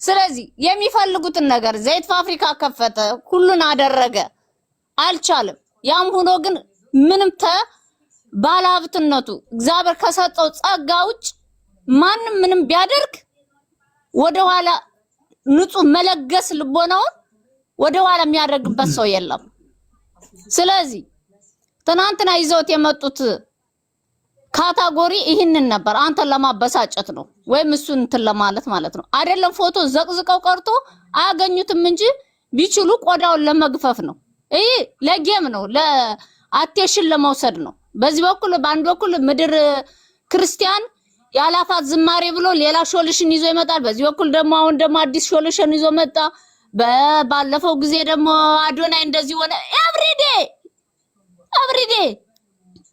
ስለዚህ የሚፈልጉትን ነገር ዘይት ፋብሪካ ከፈተ፣ ሁሉን አደረገ፣ አልቻለም። ያም ሆኖ ግን ምንም ባለሀብትነቱ እግዚአብሔር ከሰጠው ጸጋ ውጭ ማንም ምንም ቢያደርግ ወደኋላ ንጹህ መለገስ ልቦናውን ወደኋላ የሚያደርግበት ሰው የለም። ስለዚህ ትናንትና ይዘውት የመጡት ካታጎሪ ይህንን ነበር፣ አንተን ለማበሳጨት ነው ወይም እሱን እንትን ለማለት ማለት ነው። አይደለም ፎቶ ዘቅዝቀው ቀርቶ አያገኙትም እንጂ ቢችሉ ቆዳውን ለመግፈፍ ነው። ይሄ ለጌም ነው፣ ለአቴንሽን ለመውሰድ ነው። በዚህ በኩል በአንድ በኩል ምድር ክርስቲያን ያላፋት ዝማሬ ብሎ ሌላ ሾልሽን ይዞ ይመጣል። በዚህ በኩል ደግሞ አሁን ደግሞ አዲስ ሾልሽን ይዞ መጣ። ባለፈው ጊዜ ደግሞ አዶናይ እንደዚህ ሆነ። ኤቭሪዴ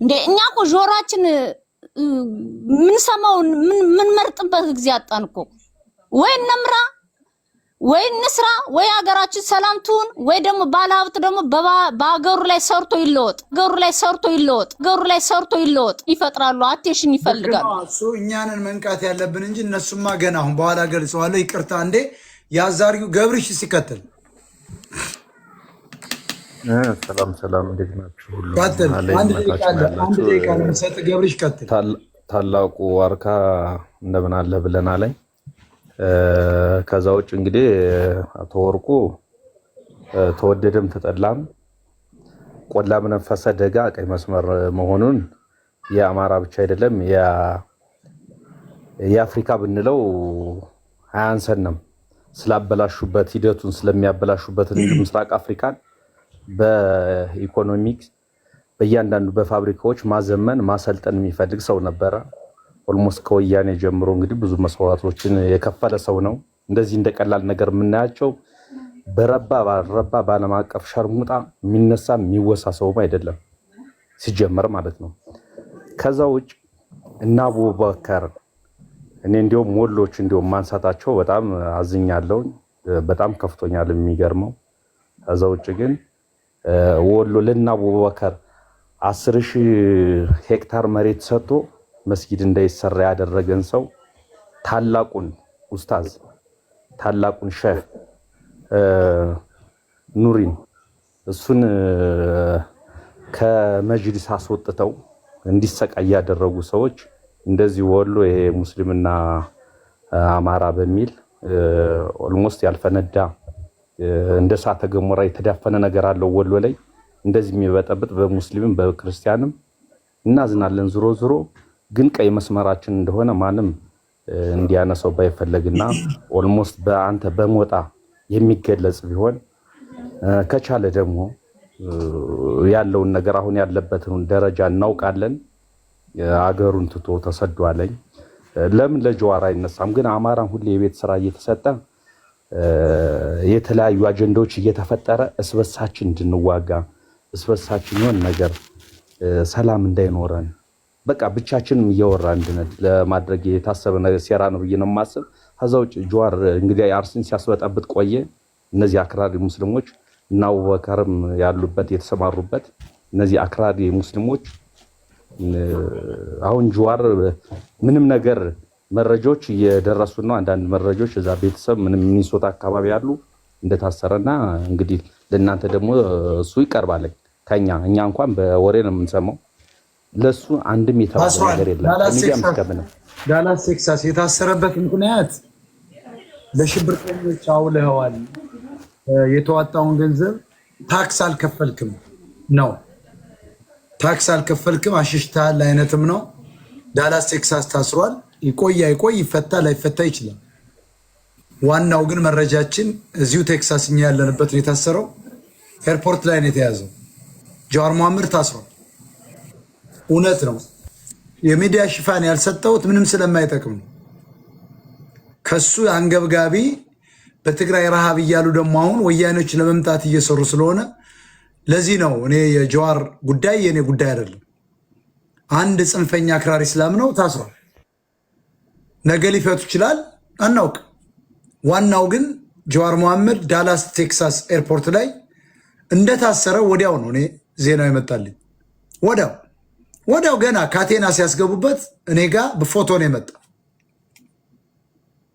እንዴ እኛ እኮ ጆሮአችን ምን ሰማው ምን መርጥበት ጊዜ አጣን እኮ። ወይ እንምራ ወይ እንስራ ወይ ሀገራችን ሰላም ትሁን ወይ ደግሞ ባለሀብት ደግሞ በሀገሩ ላይ ሰርቶ ይለወጥ ይፈጥራሉ። አቴንሽን ይፈልጋሉ። እሱ እኛንን መንቃት ያለብን እንጂ እነሱማ ገና አሁን በኋላ ገልጸዋለሁ። ይቅርታ እንዴ ያዛሪው ገብርሽ ሲከተል ሰላም እንዴት ናችሁ? ሁሉ አንድ ደቂቃ ለምሰጥ ገብርሽ ቀጥል። ታላቁ ዋርካ እንደምን አለ ብለን አለኝ። ከዛ ውጭ እንግዲህ አቶ ወርቁ ተወደደም ተጠላም ቆላም ነፈሰ ደጋ ቀይ መስመር መሆኑን የአማራ ብቻ አይደለም የአፍሪካ ብንለው አያንሰንም። ስላበላሹበት ሂደቱን ስለሚያበላሹበት ምስራቅ አፍሪካን በኢኮኖሚክስ በእያንዳንዱ በፋብሪካዎች ማዘመን ማሰልጠን የሚፈልግ ሰው ነበረ። ኦልሞስት ከወያኔ ጀምሮ እንግዲህ ብዙ መስዋዕቶችን የከፈለ ሰው ነው። እንደዚህ እንደቀላል ነገር የምናያቸው በረባ በዓለም አቀፍ ሸርሙጣ የሚነሳ የሚወሳ ሰውም አይደለም ሲጀመር ማለት ነው። ከዛ ውጭ እና አቡበከር እኔ እንዲሁም ወሎች እንዲሁም ማንሳታቸው በጣም አዝኛለሁ፣ በጣም ከፍቶኛል። የሚገርመው ከዛ ውጭ ግን ወሎ ለና አቡበከር 10,000 ሄክታር መሬት ሰጥቶ መስጊድ እንዳይሰራ ያደረገን ሰው ታላቁን ኡስታዝ ታላቁን ሼህ ኑሪን እሱን ከመጅሊስ አስወጥተው እንዲሰቃይ ያደረጉ ሰዎች እንደዚህ ወሎ ይሄ ሙስሊምና አማራ በሚል ኦልሞስት ያልፈነዳ እንደ እሳተ ገሞራ የተዳፈነ ነገር አለው ወሎ ላይ እንደዚህ የሚበጠብጥ በሙስሊምም በክርስቲያንም እናዝናለን። ዙሮ ዙሮ ግን ቀይ መስመራችን እንደሆነ ማንም እንዲያነሳው ባይፈለግና ኦልሞስት በአንተ በሞጣ የሚገለጽ ቢሆን ከቻለ ደግሞ ያለውን ነገር አሁን ያለበትን ደረጃ እናውቃለን። አገሩን ትቶ ተሰዷለኝ። ለምን ለጀዋር አይነሳም? ግን አማራን ሁሌ የቤት ስራ እየተሰጠ የተለያዩ አጀንዳዎች እየተፈጠረ እስበሳችን እንድንዋጋ እስበሳችን የሆነ ነገር ሰላም እንዳይኖረን በቃ ብቻችንም እየወራ እንድንል ለማድረግ የታሰበ ነገር ሴራ ነው ብዬ ነው የማስብ። ከዛ ውጭ ጀዋር እንግዲህ አርሲን ሲያስበጣብጥ ቆየ። እነዚህ አክራሪ ሙስሊሞች እና አቡበከርም ያሉበት የተሰማሩበት እነዚህ አክራሪ ሙስሊሞች አሁን ጀዋር ምንም ነገር መረጃዎች እየደረሱ ነው። አንዳንድ መረጃዎች እዛ ቤተሰብ ምንም ሚኒሶታ አካባቢ ያሉ እንደታሰረና እንግዲህ ለእናንተ ደግሞ እሱ ይቀርባል እኛ እንኳን በወሬ ነው የምንሰማው። ለሱ አንድም የተባለ ነገር የለም። ዳላስ ቴክሳስ የታሰረበት ምክንያት ለሽብርተኞች አውለዋል፣ የተዋጣውን ገንዘብ ታክስ አልከፈልክም ነው። ታክስ አልከፈልክም አሽሽታል አይነትም ነው። ዳላስ ቴክሳስ ታስሯል። ይቆይ አይቆይ ይፈታ ላይፈታ ይችላል። ዋናው ግን መረጃችን እዚሁ ቴክሳስ እኛ ያለንበት ነው። የታሰረው ኤርፖርት ላይ ነው የተያዘው። ጀዋር መሐመድ ታስሯል። እውነት ነው። የሚዲያ ሽፋን ያልሰጠሁት ምንም ስለማይጠቅም ነው። ከሱ አንገብጋቢ በትግራይ ረሃብ እያሉ ደግሞ አሁን ወያኔዎች ለመምጣት እየሰሩ ስለሆነ ለዚህ ነው እኔ የጀዋር ጉዳይ የኔ ጉዳይ አይደለም። አንድ ጽንፈኛ አክራሪ እስላም ነው ታስሯል። ነገ ሊፈቱ ይችላል አናውቅ። ዋናው ግን ጀዋር መሐመድ ዳላስ ቴክሳስ ኤርፖርት ላይ እንደታሰረ ወዲያው ነው እኔ ዜናው ይመጣልኝ። ወዲያው ገና ካቴና ሲያስገቡበት እኔ ጋር በፎቶ ነው የመጣ።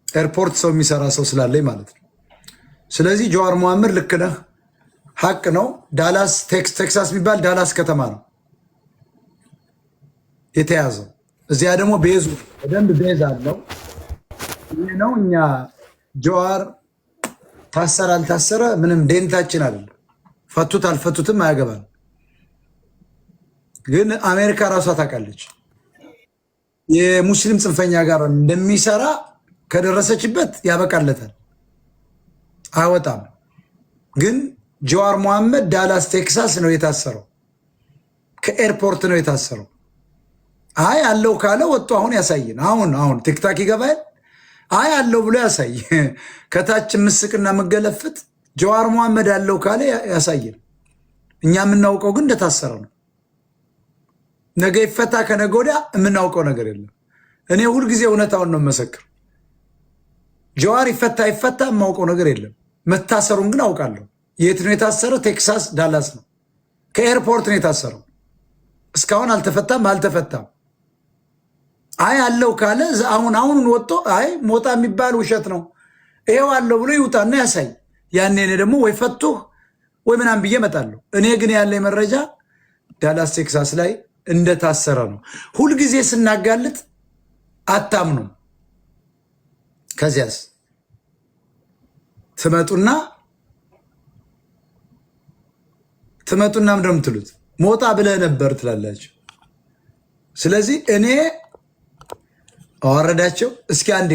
ኤርፖርት ሰው የሚሰራ ሰው ስላለኝ ማለት ነው። ስለዚህ ጀዋር መሐመድ ልክ ነህ፣ ሀቅ ነው። ዳላስ ቴክሳስ የሚባል ዳላስ ከተማ ነው የተያዘው። እዚያ ደግሞ ቤዙ በደንብ ቤዝ አለው። ይህ ነው እኛ ጀዋር ታሰረ አልታሰረ ምንም ደንታችን አይደለም። ፈቱት አልፈቱትም አያገባል። ግን አሜሪካ ራሷ ታውቃለች የሙስሊም ጽንፈኛ ጋር እንደሚሰራ ከደረሰችበት ያበቃለታል፣ አይወጣም። ግን ጀዋር መሐመድ ዳላስ ቴክሳስ ነው የታሰረው፣ ከኤርፖርት ነው የታሰረው። አይ አለው ካለ ወጡ አሁን ያሳየን። አሁን ቲክታክ ይገባል። አይ አለው ብሎ ያሳይ። ከታች ምስቅና መገለፍት ጀዋር መሐመድ አለው ካለ ያሳየን። እኛ የምናውቀው ግን እንደታሰረ ነው። ነገ ይፈታ ከነገ ወዲያ የምናውቀው ነገር የለም። እኔ ሁልጊዜ እውነታውን ነው መሰክር። ጀዋር ይፈታ የማውቀው ነገር የለም። መታሰሩን ግን አውቃለሁ። የት ነው የታሰረው? ቴክሳስ ዳላስ ነው። ከኤርፖርት ነው የታሰረው። እስካሁን አልተፈታም። አይ አለው ካለ አሁን ወጥቶ አይ ሞጣ የሚባል ውሸት ነው ይሄው አለው ብሎ ይውጣና ያሳይ። ያኔ እኔ ደግሞ ወይ ፈቱህ ወይ ምናምን ብዬ እመጣለሁ። እኔ ግን ያለኝ መረጃ ዳላስ ቴክሳስ ላይ እንደታሰረ ነው። ሁልጊዜ ስናጋልጥ አታምኑም። ከዚያስ ትመጡና ምንድን ነው የምትሉት? ሞጣ ብለህ ነበር ትላላችሁ። ስለዚህ እኔ አወረዳቸው። እስኪ አንዴ